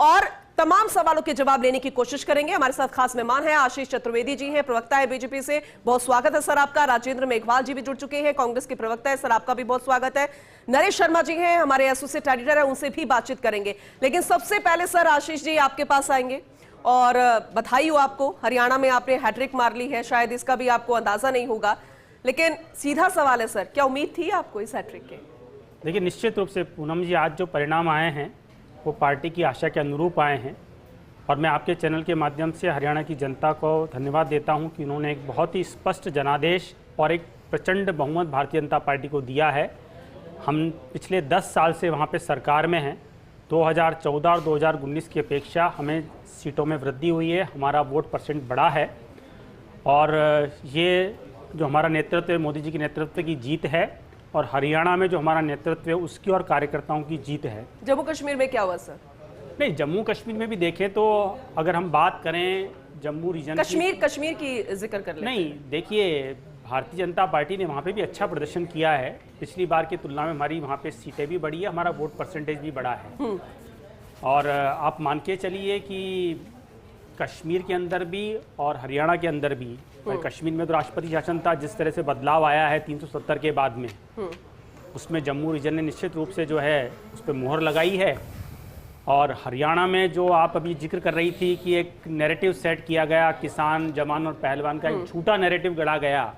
और तमाम सवालों के जवाब लेने की कोशिश करेंगे। हमारे साथ खास मेहमान हैं, आशीष चतुर्वेदी जी हैं, प्रवक्ता है बीजेपी से, बहुत स्वागत है सर आपका। राजेंद्र मेघवाल जी भी जुड़ चुके हैं, कांग्रेस के प्रवक्ता है, सर आपका भी बहुत स्वागत है। नरेश शर्मा जी हैं, हमारे एसोसिएट एडिटर है, उनसे भी बातचीत करेंगे। लेकिन सबसे पहले सर आशीष जी आपके पास आएंगे और बधाई हो आपको, हरियाणा में आपने हैट्रिक मार ली है, शायद इसका भी आपको अंदाजा नहीं होगा, लेकिन सीधा सवाल है सर, क्या उम्मीद थी आपको इस हैट्रिक के? देखिए, निश्चित रूप से पूनम जी, आज जो परिणाम आए हैं वो पार्टी की आशा के अनुरूप आए हैं और मैं आपके चैनल के माध्यम से हरियाणा की जनता को धन्यवाद देता हूं कि उन्होंने एक बहुत ही स्पष्ट जनादेश और एक प्रचंड बहुमत भारतीय जनता पार्टी को दिया है। हम पिछले 10 साल से वहां पे सरकार में हैं। 2014 और 2019 की अपेक्षा हमें सीटों में वृद्धि हुई है, हमारा वोट परसेंट बढ़ा है और ये जो हमारा नेतृत्व है, मोदी जी के नेतृत्व की जीत है और हरियाणा में जो हमारा नेतृत्व है उसकी और कार्यकर्ताओं की जीत है। जम्मू कश्मीर में क्या हुआ सर? नहीं, जम्मू कश्मीर में भी देखें तो अगर हम बात करें जम्मू रीजन कश्मीर की जिक्र कर लेते हैं। नहीं, देखिए, भारतीय जनता पार्टी ने वहाँ पे भी अच्छा प्रदर्शन किया है। पिछली बार की तुलना में हमारी वहाँ पे सीटें भी बढ़ी है, हमारा वोट परसेंटेज भी बढ़ा है। और आप मान के चलिए कि कश्मीर के अंदर भी और हरियाणा के अंदर भी, कश्मीर में तो राष्ट्रपति शासन था, जिस तरह से बदलाव आया है 370 के बाद में, उसमें जम्मू रीजन ने निश्चित रूप से जो है उस पर मुहर लगाई है। और हरियाणा में जो आप अभी जिक्र कर रही थी कि एक नैरेटिव सेट किया गया, किसान, जवान और पहलवान का एक झूठा नैरेटिव गढ़ा गया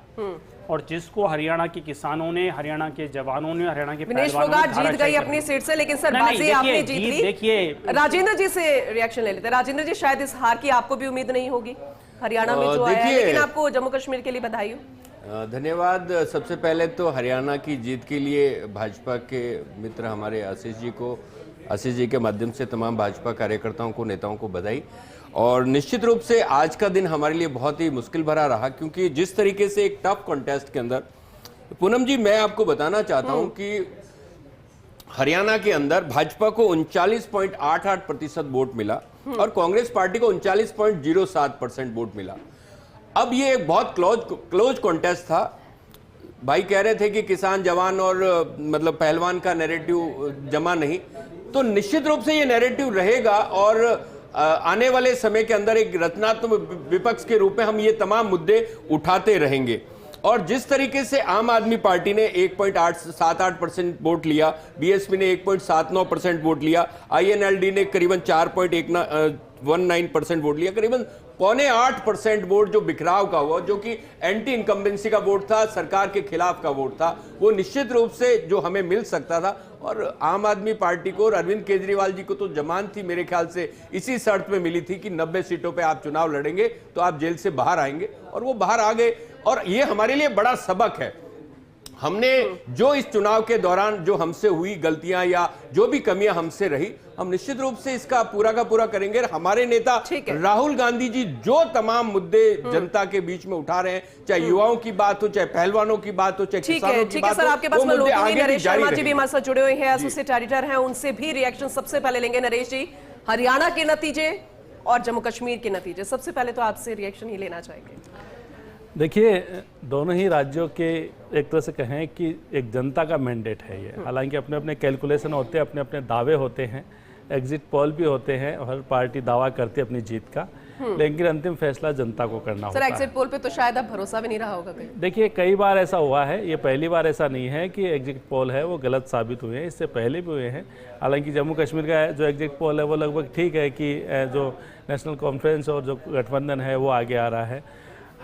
और जिसको हरियाणा के किसानों ने, हरियाणा के जवानों ने, हरियाणा के पहलवानों ने जीत गई अपनी सीट से। लेकिन सर बाजी आपने जीत ली। देखिए, राजेंद्र जी से रिएक्शन ले लेते हैं। राजेंद्र जी, शायद इस हार की आपको भी उम्मीद नहीं होगी हरियाणा में जो आया है, लेकिन आपको जम्मू कश्मीर के लिए बधाई हो। धन्यवाद। सबसे पहले तो हरियाणा की जीत के लिए भाजपा के मित्र हमारे आशीष जी के माध्यम से तमाम भाजपा कार्यकर्ताओं को, नेताओं को बधाई। और निश्चित रूप से आज का दिन हमारे लिए बहुत ही मुश्किल भरा रहा, क्योंकि जिस तरीके से एक टफ कॉन्टेस्ट के अंदर, पूनम जी मैं आपको बताना चाहता हूं कि हरियाणा के अंदर भाजपा को 39.88% वोट मिला और कांग्रेस पार्टी को 39.07% वोट मिला। अब ये एक बहुत क्लोज कॉन्टेस्ट था। भाई कह रहे थे कि किसान, जवान और मतलब पहलवान का नैरेटिव जमा नहीं, तो निश्चित रूप से ये नैरेटिव रहेगा और आने वाले समय के अंदर एक रचनात्मक विपक्ष के रूप में हम ये तमाम मुद्दे उठाते रहेंगे। और जिस तरीके से आम आदमी पार्टी ने 1.78% वोट लिया, बीएसपी ने 1.79% वोट लिया, आईएनएलडी ने करीबन 4.19% वोट लिया, करीबन 7.25% वोट जो बिखराव का हुआ, जो कि एंटी इनकम्बेंसी का वोट था, सरकार के खिलाफ का वोट था, वो निश्चित रूप से जो हमें मिल सकता था। और आम आदमी पार्टी को और अरविंद केजरीवाल जी को तो जमान थी, मेरे ख्याल से इसी शर्त पे मिली थी कि 90 सीटों पे आप चुनाव लड़ेंगे तो आप जेल से बाहर आएंगे, और वो बाहर आ गए। और ये हमारे लिए बड़ा सबक है। हमने जो इस चुनाव के दौरान जो हमसे हुई गलतियां या जो भी कमियां हमसे रही, हम निश्चित रूप से इसका पूरा का पूरा करेंगे। हमारे नेता राहुल गांधी जी जो तमाम मुद्दे जनता के बीच में उठा रहे हैं, चाहे युवाओं की बात हो, चाहे पहलवानों की बात हो, चाहे किसानों की बात हो, आपके पास नरेश शर्मा जी भी हमारे साथ जुड़े हुए हैं, एसोसिएट एडिटर हैं, उनसे भी रिएक्शन सबसे पहले लेंगे। नरेश जी, हरियाणा के नतीजे और जम्मू कश्मीर के नतीजे, सबसे पहले तो आपसे रिएक्शन ही लेना चाहेंगे। देखिए, दोनों ही राज्यों के एक तरह से कहें कि एक जनता का मैंडेट है ये। हालांकि अपने अपने कैलकुलेशन होते हैं, अपने अपने दावे होते हैं, एग्जिट पोल भी होते हैं और हर पार्टी दावा करती है अपनी जीत का, लेकिन अंतिम फैसला जनता को करना होता है। सर, एग्जिट पोल पे तो शायद अब भरोसा भी नहीं रहा होगा कहीं। देखिए, कई बार ऐसा हुआ है, ये पहली बार ऐसा नहीं है कि एग्जिट पोल है वो गलत साबित हुए हैं, इससे पहले भी हुए हैं। हालांकि जम्मू कश्मीर का जो एग्जिट पोल है वो लगभग ठीक है कि जो नेशनल कॉन्फ्रेंस और जो गठबंधन है वो आगे आ रहा है।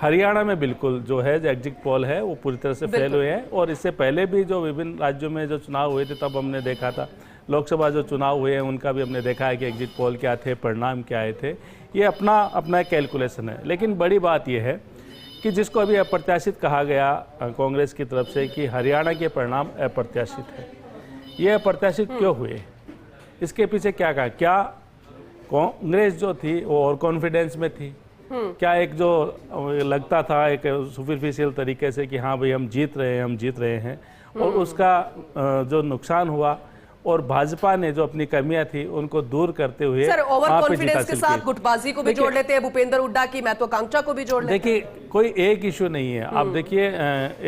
हरियाणा में बिल्कुल जो है जो एग्जिट पोल है वो पूरी तरह से फेल हुए हैं। और इससे पहले भी जो विभिन्न राज्यों में जो चुनाव हुए थे तब हमने देखा था, लोकसभा जो चुनाव हुए हैं उनका भी हमने देखा है कि एग्जिट पोल क्या थे, परिणाम क्या आए थे। ये अपना कैलकुलेशन है। लेकिन बड़ी बात यह है कि जिसको अभी अप्रत्याशित कहा गया कांग्रेस की तरफ से कि हरियाणा के परिणाम अप्रत्याशित है, ये अप्रत्याशित क्यों हुए, इसके पीछे क्या कहा? क्या कांग्रेस जो थी वो और कॉन्फिडेंस में थी? क्या एक जो लगता था एक सुपरफिशियल तरीके से कि हाँ भाई हम जीत रहे हैं और उसका जो नुकसान हुआ और भाजपा ने जो अपनी कमियां थी उनको दूर करते हुए सर ओवर कॉन्फिडेंस के साथ गुटबाजी को भी जोड़ लेते हैं, भूपेंद्र हुड्डा की महत्वाकांक्षा को भी जोड़ लेते हैं। देखिए, कोई एक इशू नहीं है। आप देखिए,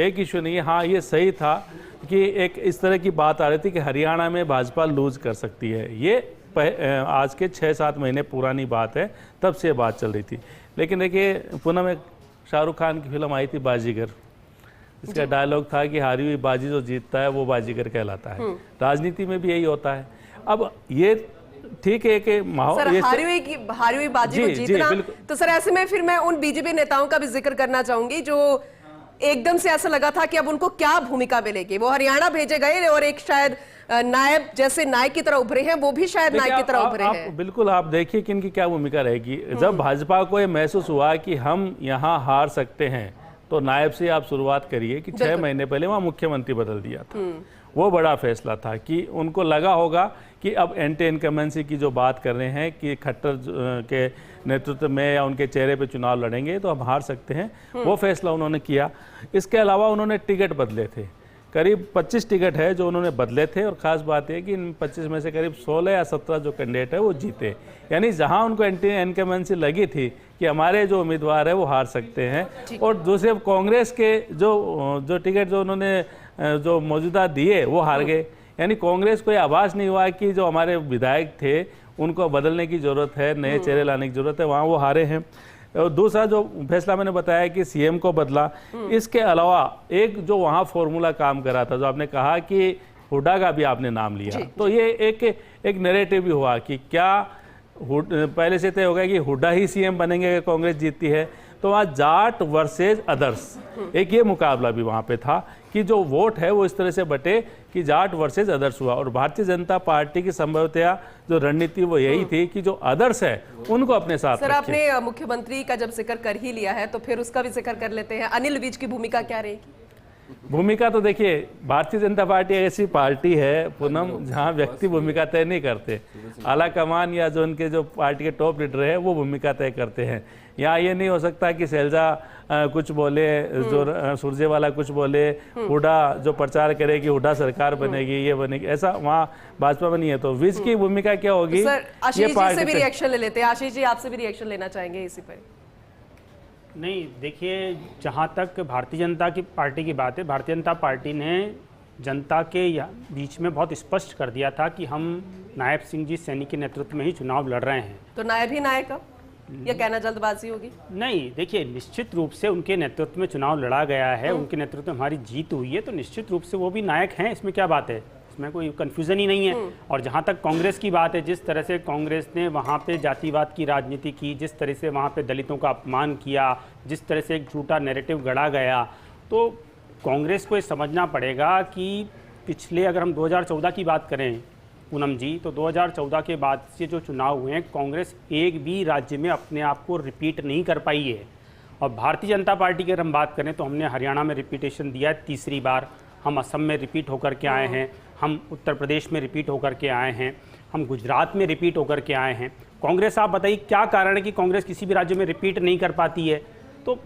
एक इशू नहीं है। हाँ, ये सही था कि एक इस तरह की बात आ रही थी कि हरियाणा में भाजपा लूज कर सकती है, ये आज के 6-7 महीने पुरानी बात है, तब से बात चल रही थी। लेकिन देखिए पूनम, एक शाहरुख खान की फिल्म आई थी बाजीगर, इसका डायलॉग था कि हारी हुई बाजी जो जीतता है वो बाजीगर कहलाता है। राजनीति में भी यही होता है। अब ये ठीक है कि सर, हारी हुई बाजी को जीतना, तो सर ऐसे में फिर मैं उन बीजेपी नेताओं का भी जिक्र करना चाहूंगी जो एकदम से ऐसा लगा था कि अब उनको क्या भूमिका मिलेगी। वो हरियाणा भेजे गए और एक शायद नायब जैसे नायक की तरह उभरे हैं, वो भी शायद नायक की तरह उभरे हैं। बिल्कुल, आप देखिए कि इनकी क्या भूमिका रहेगी। जब भाजपा को ये महसूस हुआ कि हम यहाँ हार सकते हैं, तो नायब से आप शुरुआत करिए कि 6 महीने पहले वहाँ मुख्यमंत्री बदल दिया था। वो बड़ा फैसला था कि उनको लगा होगा कि अब एंटी इनकमेंसी की जो बात कर रहे हैं कि खट्टर के नेतृत्व में या उनके चेहरे पे चुनाव लड़ेंगे तो हम हार सकते हैं, वो फैसला उन्होंने किया। इसके अलावा उन्होंने टिकट बदले थे, करीब 25 टिकट है जो उन्होंने बदले थे, और ख़ास बात यह कि इन 25 में से करीब 16 या 17 जो कैंडिडेट है वो जीते। यानी जहां उनको एंटी इनकमेंसी लगी थी कि हमारे जो उम्मीदवार है वो हार सकते हैं, और दूसरे कांग्रेस के जो टिकट जो उन्होंने जो मौजूदा दिए वो हार गए। यानी कांग्रेस को ये आभास नहीं हुआ कि जो हमारे विधायक थे उनको बदलने की ज़रूरत है, नए चेहरे लाने की ज़रूरत है, वहाँ वो हारे हैं। और दूसरा जो फैसला मैंने बताया कि सीएम को बदला, इसके अलावा एक जो वहाँ फॉर्मूला काम करा था, जो आपने कहा कि हुड्डा का भी आपने नाम लिया, तो ये एक नैरेटिव भी हुआ कि क्या पहले से तय हो गया कि हुड्डा ही सीएम बनेंगे अगर कांग्रेस जीतती है। तो वहाँ जाट वर्सेज अदर्स, एक ये मुकाबला भी वहाँ पे था कि जो वोट है वो इस तरह से बटे कि जाट वर्सेज अदर्स हुआ। और भारतीय जनता पार्टी की संभवतया जो रणनीति वो यही थी कि जो अदर्स है उनको अपने साथ सर, आपने मुख्यमंत्री का जब जिक्र कर ही लिया है तो फिर उसका भी जिक्र कर लेते हैं। अनिल विज की भूमिका क्या रहेगी? भूमिका तो देखिए, भारतीय जनता पार्टी ऐसी पार्टी है पूनम जहां व्यक्ति भूमिका तय नहीं करते, आला कमान या जो उनके जो पार्टी के टॉप लीडर है वो भूमिका तय करते हैं। यहाँ ये नहीं हो सकता कि शैलजा कुछ बोले, जो सुरजेवाला कुछ बोले, हुड्डा जो प्रचार करे कि हुड्डा सरकार बनेगी, ये बनेगी, ऐसा वहाँ भाजपा में नहीं है। तो विज की भूमिका क्या होगी? सर, आशीष जी से भी रिएक्शन ले लेते हैं। आशीष जी, आपसे भी रिएक्शन लेना चाहेंगे इसी पर? नहीं, देखिए, जहाँ तक भारतीय जनता की पार्टी की बात है, भारतीय जनता पार्टी ने जनता के बीच में बहुत स्पष्ट कर दिया था कि हम नायब सिंह जी सैनी के नेतृत्व में ही चुनाव लड़ रहे हैं। तो नायब ही नायक अब, ये कहना जल्दबाजी होगी? नहीं, देखिए, निश्चित रूप से उनके नेतृत्व में चुनाव लड़ा गया है, उनके नेतृत्व में हमारी जीत हुई है, तो निश्चित रूप से वो भी नायक हैं, इसमें क्या बात है, इसमें कोई कन्फ्यूज़न ही नहीं है। और जहाँ तक कांग्रेस की बात है, जिस तरह से कांग्रेस ने वहाँ पे जातिवाद की राजनीति की, जिस तरह से वहाँ पे दलितों का अपमान किया, जिस तरह से एक झूठा नैरेटिव गढ़ा गया, तो कांग्रेस को ये समझना पड़ेगा कि पिछले, अगर हम 2014 की बात करें पूनम जी, तो 2014 के बाद से जो चुनाव हुए हैं, कांग्रेस एक भी राज्य में अपने आप को रिपीट नहीं कर पाई है। और भारतीय जनता पार्टी की अगर हम बात करें तो हमने हरियाणा में रिपीटेशन दिया है 3री बार, हम असम में रिपीट होकर के आए हैं, हम उत्तर प्रदेश में रिपीट होकर के आए हैं, हम गुजरात में रिपीट होकर के आए हैं। कांग्रेस, आप बताइए क्या कारण है कि कांग्रेस किसी भी राज्य में रिपीट नहीं कर पाती है? तो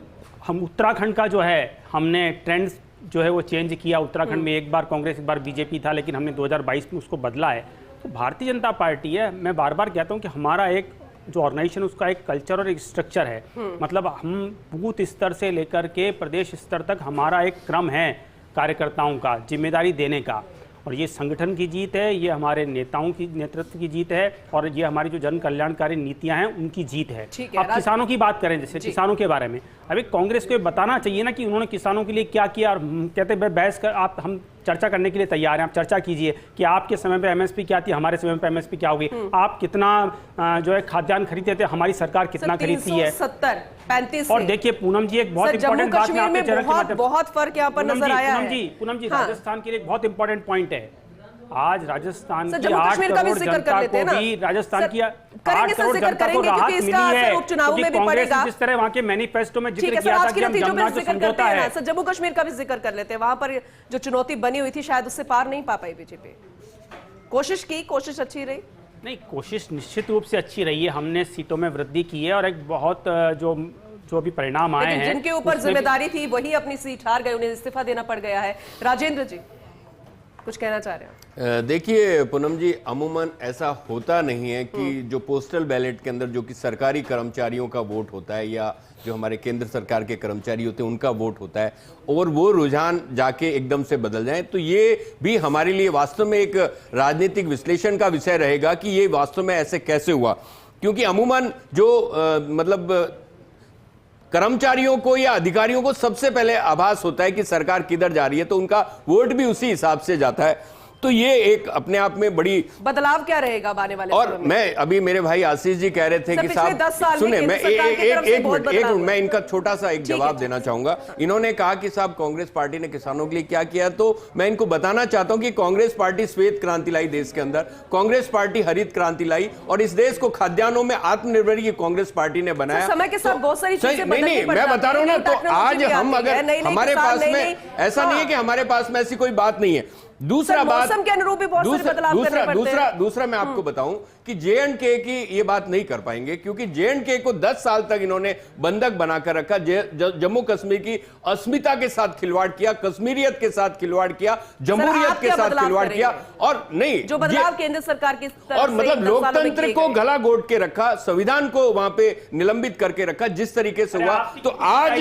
हम उत्तराखंड का जो है, हमने ट्रेंड्स जो है वो चेंज किया। उत्तराखंड में एक बार कांग्रेस, एक बार बीजेपी था, लेकिन हमने 2022 में उसको बदला है। तो भारतीय जनता पार्टी है, मैं बार बार कहता हूँ कि हमारा एक जो ऑर्गेनाइजेशन, उसका एक कल्चर और एक स्ट्रक्चर है। मतलब हम बूथ स्तर से लेकर के प्रदेश स्तर तक हमारा एक क्रम है कार्यकर्ताओं का, जिम्मेदारी देने का। और ये संगठन की जीत है, ये हमारे नेताओं की नेतृत्व की जीत है, और ये हमारी जो जन कल्याणकारी नीतियां हैं उनकी जीत है। अब किसानों की बात करें, जैसे किसानों के बारे में, अभी कांग्रेस को बताना चाहिए ना कि उन्होंने किसानों के लिए क्या किया। और कहते हैं बहस कर, आप हम चर्चा करने के लिए तैयार हैं, आप चर्चा कीजिए कि आपके समय पे एमएसपी क्या थी, हमारे समय पे एमएसपी क्या होगी, आप कितना जो है खाद्यान्न खरीदते थे, हमारी सरकार कितना खरीदती है, 35 और देखिए पूनम जी, एक बहुत इंपॉर्टेंट बात बहुत फर्क यहाँ पर नजर आया है। पूनम जी, राजस्थान के लिए एक बहुत इंपॉर्टेंट पॉइंट है। आज राजस्थान की 8 कश्मीर का भी करोड़ जिक्र कर जनता लेते हैं को ना, भी, राजस्थान की 8 करोड़ जनता को राहत मिली है, उपचुनावों में भी पड़ेगा। जिस तरह वहाँ के मैनिफेस्टो में जिक्र किया था कि हम जमुना जो समझौता है। सर, जम्मू कश्मीर का भी जिक्र कर लेते हैं, वहां पर जो चुनौती बनी हुई थी शायद उससे पार नहीं पा पाई बीजेपी। कोशिश अच्छी रही? नहीं, कोशिश निश्चित रूप से अच्छी रही है, हमने सीटों में वृद्धि की है, और एक बहुत जो भी परिणाम आए हैं, जिनके ऊपर जिम्मेदारी थी वही अपनी सीट हार गए, उन्हें इस्तीफा देना पड़ गया है। राजेंद्र जी, कुछ कहना चाह रहे हैं? देखिए पूनम जी, अमूमन ऐसा होता नहीं है कि जो पोस्टल बैलेट के अंदर जो कि सरकारी कर्मचारियों का वोट होता है या जो हमारे केंद्र सरकार के कर्मचारी होते हैं उनका वोट होता है और वो रुझान जाके एकदम से बदल जाए। तो ये भी हमारे लिए वास्तव में एक राजनीतिक विश्लेषण का विषय रहेगा कि ये वास्तव में ऐसे कैसे हुआ, क्योंकि अमूमन जो मतलब कर्मचारियों को या अधिकारियों को सबसे पहले आभास होता है कि सरकार किधर जा रही है, तो उनका वोट भी उसी हिसाब से जाता है। तो ये एक अपने आप में बड़ी बदलाव क्या रहेगा आने वाले और समय में? मैं अभी मेरे भाई आशीष जी कह रहे थे कि साहब सुने, मैं एक मिनट मैं इनका छोटा सा एक जवाब देना चाहूंगा। इन्होंने कहा कि साहब कांग्रेस पार्टी ने किसानों के लिए क्या किया, तो मैं इनको बताना चाहता हूं कि कांग्रेस पार्टी श्वेत क्रांति लाई देश के अंदर, कांग्रेस पार्टी हरित क्रांति लाई और इस देश को खाद्यान्नों में आत्मनिर्भर ये कांग्रेस पार्टी ने बनाया। समय के साथ बहुत सारी चीजें नहीं, मैं बता रहा हूं ना, तो आज हम अगर हमारे पास में ऐसा नहीं है कि हमारे पास में ऐसी कोई बात नहीं है। दूसरा बात, मौसम के अनुरूप भी बहुत सारे बदलाव करने पड़ते हैं। दूसरा मैं आपको बताऊं कि J&K की ये बात नहीं कर पाएंगे, क्योंकि J&K को 10 साल तक इन्होंने बंधक बनाकर रखा। जम्मू कश्मीर की अस्मिता के साथ खिलवाड़ किया, कश्मीरियत के साथ खिलवाड़ किया, जमहूरियत के साथ खिलवाड़ किया और नहीं जो बदलाव केंद्र सरकार की और मतलब लोकतंत्र को गला घोट के रखा, संविधान को वहां पे निलंबित करके रखा जिस तरीके से हुआ। तो आज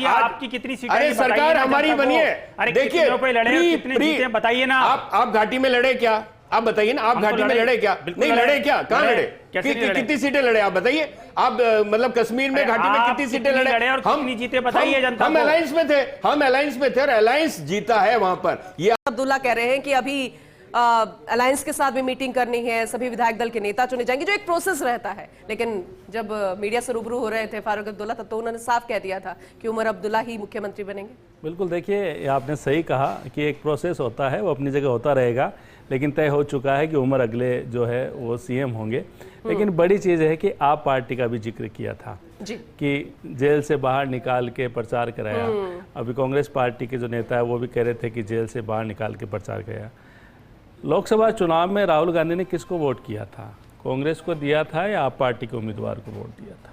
आपकी कितनी सीटें? अरे सरकार हमारी बनी है, देखिए बताइए ना, आप घाटी में लड़े क्या? आप बताइए ना, आप घाटी में लड़े क्या? नहीं लड़े क्या? कहां लड़े? कितनी सीटें लड़े आप बताइए? आप मतलब कश्मीर में घाटी में कितनी सीटें लड़े? हम जीते बताइए जनता को। हम अलायंस में थे और अलायंस जीता है वहां पर। ये अब्दुल्ला कह रहे हैं कि अभी अलायंस के साथ भी मीटिंग करनी है, सभी विधायक दल के नेता चुने जाएंगे, जो एक प्रोसेस रहता है। लेकिन जब मीडिया से रूबरू हो रहे थे फारूक अब्दुल्ला, तब तो उन्होंने साफ कह दिया था कि उमर अब्दुल्ला ही मुख्यमंत्री बनेंगे। बिल्कुल, देखिए आपने सही कहा कि एक प्रोसेस होता है, वो अपनी जगह होता रहेगा, लेकिन तय हो चुका है कि उमर अगले जो है वो सीएम होंगे। लेकिन बड़ी चीज़ है कि आप पार्टी का भी जिक्र किया था जी, कि जेल से बाहर निकाल के प्रचार कराया। अभी कांग्रेस पार्टी के जो नेता है वो भी कह रहे थे कि जेल से बाहर निकाल के प्रचार कराया। लोकसभा चुनाव में राहुल गांधी ने किसको वोट किया था? कांग्रेस को दिया था या आप पार्टी के उम्मीदवार को वोट दिया था?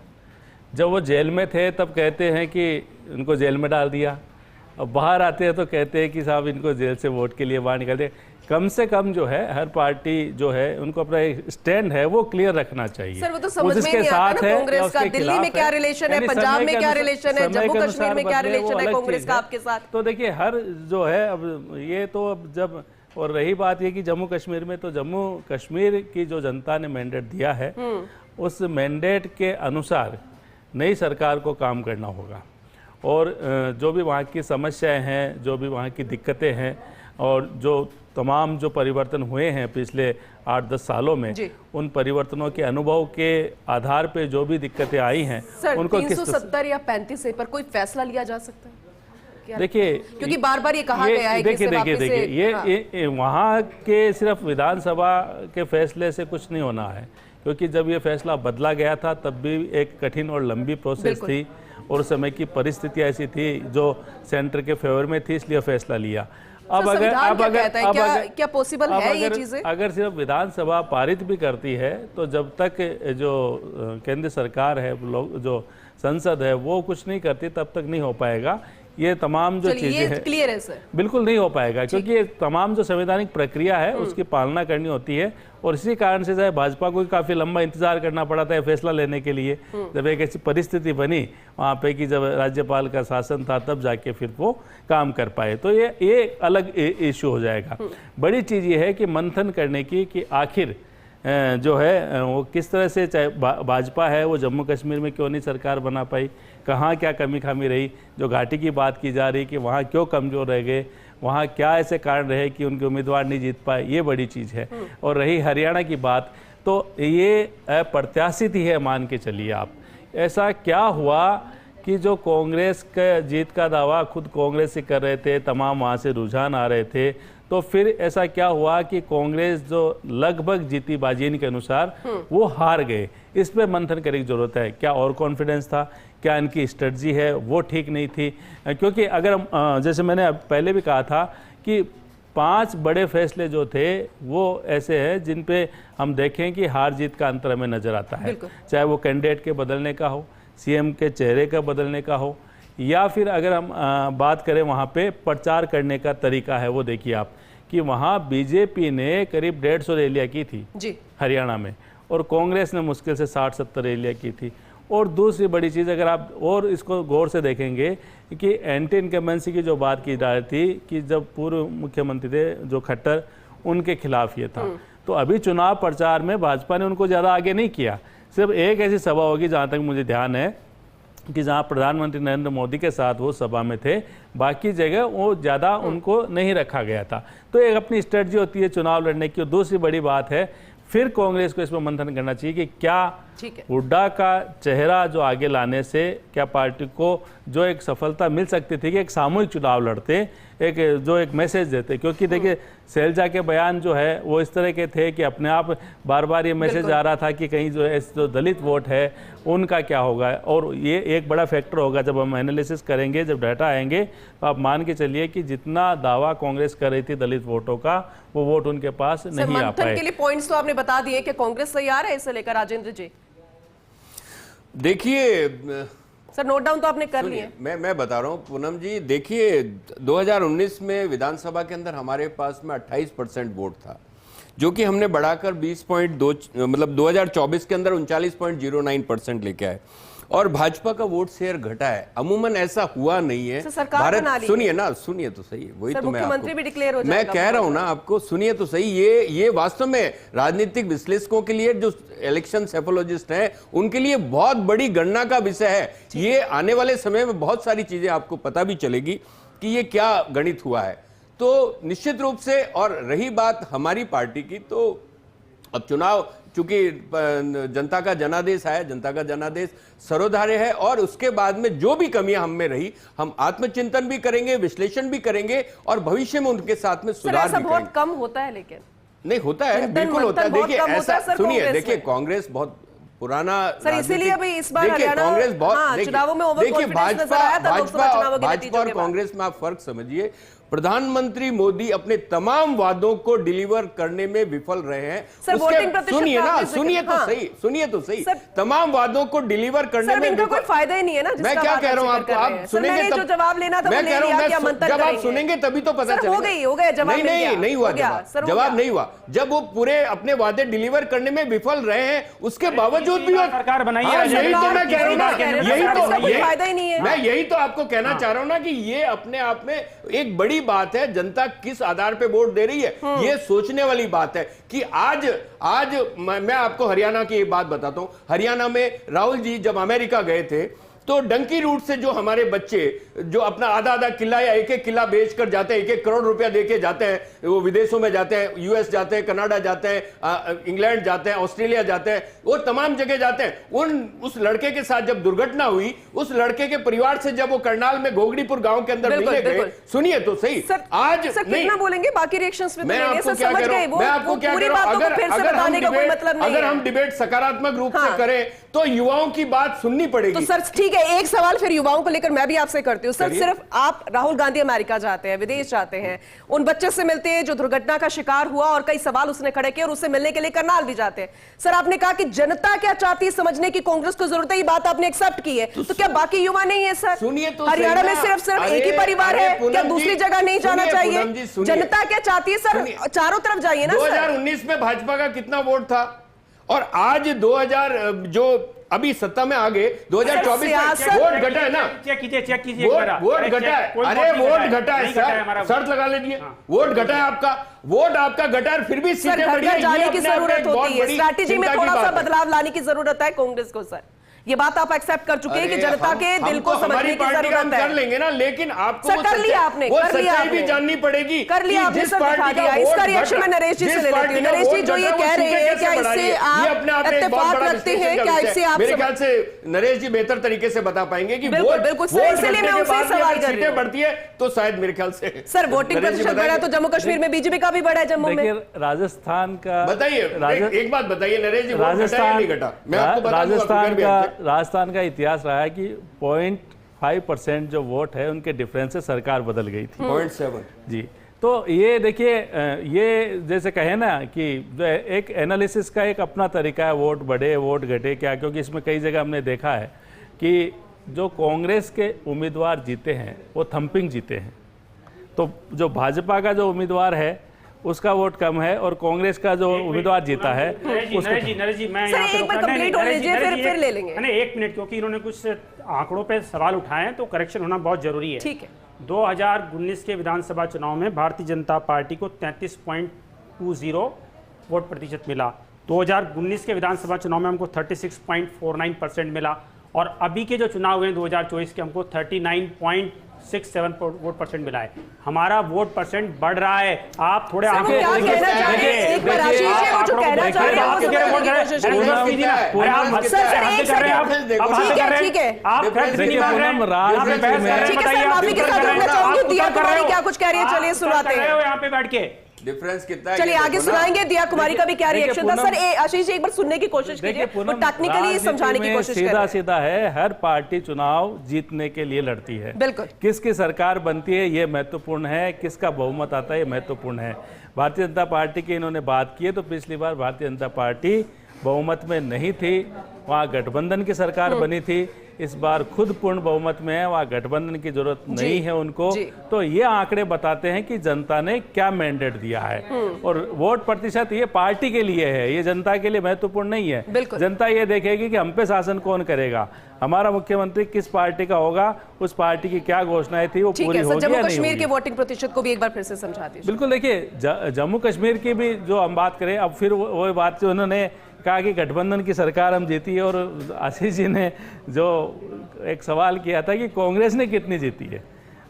जब वो जेल में थे तब कहते हैं कि उनको जेल में डाल दिया, अब बाहर आते हैं तो कहते हैं कि साहब इनको जेल से वोट के लिए बाहर निकाल दिया। कम से कम जो है हर पार्टी जो है उनको अपना स्टैंड है वो क्लियर रखना चाहिए। सर वो तो समझ में नहीं आता ना, कांग्रेस का दिल्ली में क्या रिलेशन है, पंजाब में क्या रिलेशन है, जम्मू कश्मीर में क्या रिलेशन है कांग्रेस का आपके साथ? तो देखिए हर जो है अब ये तो अब जब, और रही बात ये कि जम्मू कश्मीर में, तो जम्मू कश्मीर की जो जनता ने मैंडेट दिया है उस मैंडेट के अनुसार नई सरकार को काम करना होगा और जो भी वहाँ की समस्याएं हैं, जो भी वहाँ की दिक्कतें हैं और जो तमाम जो परिवर्तन हुए हैं पिछले 8-10 सालों में, उन परिवर्तनों के अनुभव के आधार पे जो भी दिक्कतें आई हैं उनको 370 या 35 पर कोई फैसला लिया जा सकता है? देखिए, क्योंकि बार बार ये कहा गया है कि देखिए ये वहाँ के सिर्फ विधानसभा के फैसले से कुछ नहीं होना है, क्योंकि जब ये फैसला बदला गया था तब भी एक कठिन और लंबी प्रोसेस थी और समय की परिस्थिति ऐसी थी जो सेंटर के फेवर में थी, इसलिए फैसला लिया। अब क्या पॉसिबल है ये चीजें? अगर सिर्फ विधानसभा पारित भी करती है तो जब तक जो केंद्र सरकार है, जो संसद है वो कुछ नहीं करती तब तक नहीं हो पाएगा। ये तमाम जो चीजें हैं क्लियर है सर, बिल्कुल नहीं हो पाएगा, क्योंकि ये तमाम जो संवैधानिक प्रक्रिया है उसकी पालना करनी होती है और इसी कारण से भाजपा को काफी लंबा इंतजार करना पड़ा था फैसला लेने के लिए। जब एक ऐसी परिस्थिति बनी वहाँ पे कि जब राज्यपाल का शासन था तब जाके फिर वो काम कर पाए, तो ये अलग इश्यू हो जाएगा। बड़ी चीज़ ये है कि मंथन करने की कि आखिर जो है वो किस तरह से, चाहे भाजपा है वो जम्मू कश्मीर में क्यों नहीं सरकार बना पाई, कहाँ क्या कमी खामी रही, जो घाटी की बात की जा रही कि वहाँ क्यों कमज़ोर रह गए, वहाँ क्या ऐसे कारण रहे कि उनके उम्मीदवार नहीं जीत पाए, ये बड़ी चीज़ है। और रही हरियाणा की बात, तो ये अप्रत्याशित ही है, मान के चलिए आप। ऐसा क्या हुआ कि जो कांग्रेस का जीत का दावा खुद कांग्रेस से कर रहे थे, तमाम वहाँ से रुझान आ रहे थे, तो फिर ऐसा क्या हुआ कि कांग्रेस जो लगभग जीती बाजी के अनुसार वो हार गए। इस पे मंथन करने की जरूरत है। क्या और कॉन्फिडेंस था, क्या इनकी स्ट्रेटजी है वो ठीक नहीं थी? क्योंकि अगर जैसे मैंने पहले भी कहा था कि 5 बड़े फैसले जो थे वो ऐसे हैं जिन पे हम देखें कि हार जीत का अंतर हमें नजर आता है, चाहे वो कैंडिडेट के बदलने का हो, सीएम के चेहरे का बदलने का हो, या फिर अगर हम बात करें वहाँ पे प्रचार करने का तरीका है। वो देखिए आप कि वहाँ बीजेपी ने करीब 150 रैलियाँ की थी जी हरियाणा में, और कांग्रेस ने मुश्किल से 60-70 रैलियाँ की थी। और दूसरी बड़ी चीज़, अगर आप और इसको गौर से देखेंगे कि एंटी इनकम्बेंसी की जो बात की जा रही थी कि जब पूर्व मुख्यमंत्री थे जो खट्टर, उनके खिलाफ ये था, तो अभी चुनाव प्रचार में भाजपा ने उनको ज़्यादा आगे नहीं किया। सिर्फ एक ऐसी सभा होगी जहाँ तक मुझे ध्यान है कि जहाँ प्रधानमंत्री नरेंद्र मोदी के साथ वो सभा में थे, बाकी जगह वो ज़्यादा उनको नहीं रखा गया था। तो एक अपनी स्ट्रेटजी होती है चुनाव लड़ने की। और दूसरी बड़ी बात है, फिर कांग्रेस को इसमें मंथन करना चाहिए कि क्या हुड्डा का चेहरा जो आगे लाने से क्या पार्टी को जो एक सफलता मिल सकती थी कि एक सामूहिक चुनाव लड़ते, एक मैसेज देते। क्योंकि देखिए शैलजा के बयान जो है वो इस तरह के थे कि अपने आप बार बार ये मैसेज आ रहा था कि कहीं जो दलित वोट है उनका क्या होगा। और ये एक बड़ा फैक्टर होगा जब हम एनालिसिस करेंगे, जब डाटा आएंगे, तो आप मान के चलिए कि जितना दावा कांग्रेस कर रही थी दलित वोटों का, वो वोट उनके पास नहीं आ पाए। के लिए पॉइंट्स तो आपने बता दिए कि कांग्रेस तैयार है इसे लेकर। राजेंद्र जी देखिए, सर नोट डाउन तो आपने कर लिए। मैं बता रहा हूं पूनम जी, देखिए 2019 में विधानसभा के अंदर हमारे पास में 28% वोट था, जो कि हमने बढ़ाकर 20.2 मतलब 2024 के अंदर 39.09% लेके आए, और भाजपा का वोट शेयर घटा है। अमूमन ऐसा हुआ नहीं है। भारत, सुनिए ना, सुनिए तो सही, वही तो मुख्यमंत्री भी डिक्लेयर हो जाएगा। मैं कह रहा हूं ना आपको, सुनिए तो सही। ये वास्तव में राजनीतिक विश्लेषकों के लिए, जो इलेक्शन सेफोलॉजिस्ट हैं, उनके लिए बहुत बड़ी गणना का विषय है। ये आने वाले समय में बहुत सारी चीजें आपको पता भी चलेगी कि ये क्या गणित हुआ है। तो निश्चित रूप से, और रही बात हमारी पार्टी की, तो अब चुनाव चूंकि जनता का जनादेश है, जनता का जनादेश सर्वधार्य है, और उसके बाद में जो भी कमियां हम में रही, हम आत्मचिंतन भी करेंगे, विश्लेषण भी करेंगे, और भविष्य में उनके साथ में सुधार भी करेंगे। बहुत कम होता है, लेकिन नहीं होता है, बिल्कुल होता है। देखिए ऐसा, सुनिए, देखिए कांग्रेस बहुत पुराना, सर इसीलिए अभी इस बार कांग्रेस बहुत, चुनावों में देखिए भाजपा और कांग्रेस में आप फर्क समझिए। प्रधानमंत्री मोदी अपने तमाम वादों को डिलीवर करने में विफल रहे हैं। सुनिए ना, सुनिए तो सही, तमाम वादों को डिलीवर करने में कोई फायदा ही नहीं है ना। मैं क्या कह रहा हूं आपको, आप सुनेंगे जो जवाब लेना था, मैं कह रहा हूं, जब आप सुनेंगे तभी तो पता चलेगा। हो गया जवाब। नहीं हुआ जवाब नहीं हुआ। जब वो पूरे अपने वादे डिलीवर करने में विफल रहे हैं, उसके बावजूद भी सरकार बनाई है। यही तो मैं कह रहा हूं ना, फायदा ही नहीं है। मैं यही तो आपको कहना चाह रहा हूं ना कि ये अपने आप में एक बड़ी बात है। जनता किस आधार पे वोट दे रही है, ये सोचने वाली बात है कि आज मैं आपको हरियाणा की एक बात बताता हूं। हरियाणा में राहुल जी जब अमेरिका गए थे, तो डंकी रूट से जो हमारे बच्चे जो अपना आधा किला या एक किला बेचकर जाते हैं, 1 करोड़ रुपया देके जाते हैं, वो विदेशों में जाते हैं, यूएस जाते हैं, कनाडा जाते हैं, इंग्लैंड जाते हैं, ऑस्ट्रेलिया जाते हैं, वो तमाम जगह जाते हैं। उस लड़के के साथ जब दुर्घटना हुई, उस लड़के के परिवार से जब वो करनाल में घोगड़ीपुर गांव के अंदर मिलने गए, सुनिए तो सही, आज नहीं बोलेंगे, बाकी रिएक्शंस पे मैं आपको क्या कह रहा हूं, मैं आपको क्या कह रहा हूं, अगर हम डिबेट सकारात्मक रूप से करें तो युवाओं की बात सुननी पड़ेगी। तो सर ठीक है, एक सवाल फिर युवाओं को लेकर मैं भी आपसे करती हूँ। सर सिर्फ आप, राहुल गांधी अमेरिका जाते हैं, विदेश जाते हैं, उन बच्चे से मिलते हैं जो दुर्घटना का शिकार हुआ और कई सवाल उसने खड़े किए, और उससे मिलने के लिए करनाल भी जाते हैं। सर आपने कहा कि जनता क्या चाहती है समझने की कांग्रेस को जरूरत है, ये बात आपने एक्सेप्ट की है, तो क्या बाकी युवा नहीं है सर? सुनिए तो हरियाणा में सिर्फ एक ही परिवार है, क्या दूसरी जगह नहीं जाना चाहिए? जनता क्या चाहती है सर? चारों तरफ जाइए ना। 2019 में भाजपा का कितना वोट था, और आज 2000 जो अभी सत्ता में आ गए, 2024 में वोट घटा है ना। चेक कीजिए वोट घटा है। अरे वोट घटा है सर, शर्त लगा लीजिए, वोट घटा है आपका, वोट आपका घटा है, फिर भी सीटें बढ़ी है। जाने की जरूरत होती है, स्ट्रैटेजी में थोड़ा सा बदलाव लाने की जरूरत है कांग्रेस को। सर ये बात आप एक्सेप्ट कर चुके हैं कि जनता के दिल को समझने की जरूरत है। कर लेंगे ना, लेकिन आपको कर लिया आपने, कर लिया भी जाननी पड़ेगी। कर लिया आपने सर, दिखा दिया। इसका रिएक्शन मैं नरेश जी से ले लेती हूं। नरेश जी जो ये कह रहे हैं, क्या इससे आप इत्तेफाक रखते हैं? क्या इससे आप, मेरे ख्याल से नरेश जी बेहतर तरीके से बता पाएंगे कि बिल्कुल सर, इसलिए मैं उनसे सवाल कर रही हूं। बढ़ती है तो शायद मेरे ख्याल से सर वोटिंग प्रतिशत बढ़ा तो जम्मू कश्मीर में बीजेपी का भी बढ़ा है। जम्मू में राजस्थान का, बताइए एक बात बताइए नरेश जी, राजस्थान का इतिहास रहा है कि 0.5% जो वोट है उनके डिफरेंस से सरकार बदल गई थी। 0.7 जी। तो ये देखिए, ये जैसे कहे ना कि जो एक एनालिसिस का एक अपना तरीका है, वोट बढ़े वोट घटे क्या, क्योंकि इसमें कई जगह हमने देखा है कि जो कांग्रेस के उम्मीदवार जीते हैं वो थंपिंग जीते हैं, तो जो भाजपा का जो उम्मीदवार है उसका वोट कम है और कांग्रेस का जो उम्मीदवार जीता है नरेश जी मैं सर, यहाँ पे एक बार रुकना- कंप्लीट नहीं, हो लीजिए, नरेश जी, फिर ले लेंगे। नहीं, एक मिनट, क्योंकि इन्होंने कुछ आंकड़ों पे सवाल उठाए हैं तो करेक्शन होना बहुत जरूरी है। ठीक है। 2019 के विधानसभा चुनाव में भारतीय जनता पार्टी को 33.20 वोट प्रतिशत मिला। 2019 के विधानसभा चुनाव में हमको 36.49% मिला और अभी के जो चुनाव हुए 2024 के हमको 39.67 वोट परसेंट मिला है। हमारा वोट परसेंट बढ़ रहा है। आप थोड़े सर, वो आंकड़ों क्या को कहना चाह रहे हैं? एक बार आशीष जी, वो जो कहना चाह रहे हैं, वो समझने की कोशिश करें। ठीक है। आप फैक्ट नहीं मांग रहे हैं, यहाँ पे बहस कर रहे हैं, ठीक है बताइए सर, आप माफी के उत्तर साथ कर रहे रुकना हैं, चाहूंगी। आप दिया उत्तर कर कुमारी रहे हो। क्या कुछ कह रही है, आप चलिए उत्तर सुनाते कर रहे हो हैं। यहाँ पे बैठ के। डिफरेंस कितना है चलिए ये आगे देखो ना। सुनाएंगे दिया कुमारी का भी क्या देखिए, रिएक्शन था। पूनम- सर आशीष जी एक बार सुनने की कोशिश कीजिए, वो टेक्निकली राजनीति समझाने की में कोशिश कर सीधा रहे हैं। सीधा है, हर पार्टी चुनाव जीतने के लिए लड़ती है। बिल्कुल। किसकी सरकार बनती है ये महत्वपूर्ण है, किसका बहुमत आता है ये महत्वपूर्ण है। भारतीय जनता पार्टी की इन्होंने बात की है तो पिछली बार भारतीय जनता पार्टी बहुमत में नहीं थी, वहाँ गठबंधन की सरकार बनी थी। इस बार खुद पूर्ण बहुमत में है, वहाँ गठबंधन की जरूरत नहीं है उनको। तो ये आंकड़े बताते हैं कि जनता ने क्या मैंडेट दिया है और वोट प्रतिशत ये पार्टी के लिए है, ये जनता के लिए महत्वपूर्ण नहीं है। बिल्कुल। जनता ये देखेगी कि हम पे शासन कौन करेगा, हमारा मुख्यमंत्री किस पार्टी का होगा, उस पार्टी की क्या घोषणाएं थी वो ठीक पूरी है सर, होगी जम्मू या नहीं कश्मीर के होगी। वोटिंग प्रतिशत को भी एक बार फिर से समझा दीजिए। बिल्कुल, देखिए जम्मू कश्मीर की भी जो हम बात करें, अब फिर वो बात जो उन्होंने कहा कि गठबंधन की सरकार हम जीती है और आशीष जी ने जो एक सवाल किया था कि कांग्रेस ने कितनी जीती है,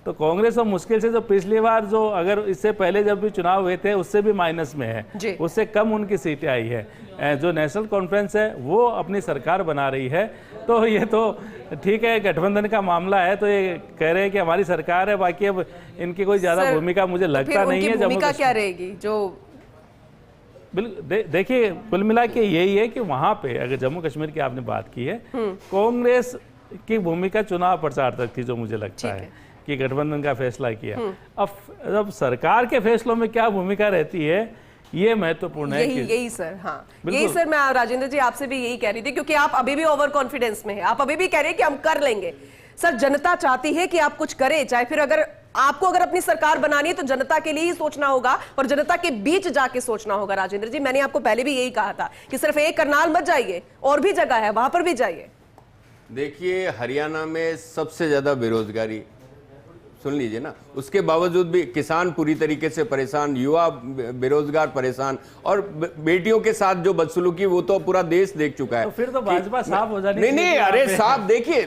तो कांग्रेस तो मुश्किल से जो पिछली बार जो अगर इससे पहले जब भी चुनाव हुए थे उससे भी माइनस में जी। है, उससे कम उनकी सीटें आई है। जो नेशनल कॉन्फ्रेंस है वो अपनी सरकार बना रही है, तो ये तो ठीक है, गठबंधन का मामला है तो ये कह रहे हैं कि हमारी सरकार है, बाकी अब इनकी कोई ज़्यादा सर, भूमिका मुझे तो लगता फिर नहीं उनकी है। भूमिका क्या रहेगी जो बिल्कुल देखिए, कुल मिला के यही है कि वहाँ पे अगर जम्मू कश्मीर की आपने बात की है, कांग्रेस की भूमिका चुनाव प्रचार तक थी, जो मुझे लगता है कि गठबंधन का फैसला किया। अब सरकार के फैसलों में क्या भूमिका रहती है ये महत्वपूर्ण है। यही सर, हाँ यही सर, मैं राजेंद्र जी आपसे भी यही कह रही थी, क्योंकि आप अभी भी ओवर कॉन्फिडेंस में हैं, आप अभी भी कह रहे हैं कि हम कर लेंगे। सर जनता चाहती है कि आप कुछ करें, चाहे फिर अगर अपनी सरकार बनानी है तो जनता के लिए ही सोचना होगा और जनता के बीच जाके सोचना होगा। राजेंद्र जी, मैंने आपको पहले भी यही कहा था कि सिर्फ एक करनाल मत जाइए, और भी जगह है वहां पर भी जाइए। देखिए, हरियाणा में सबसे ज्यादा बेरोजगारी, सुन लीजिए ना, उसके बावजूद भी किसान पूरी तरीके से परेशान, युवा बेरोजगार परेशान, और बेटियों के साथ जो बदसलूकी वो तो पूरा देश देख चुका है। तो फिर तो भाजपा साफ हो जानी नहीं, चाहिए अरे यहाँ पे। साफ देखिए,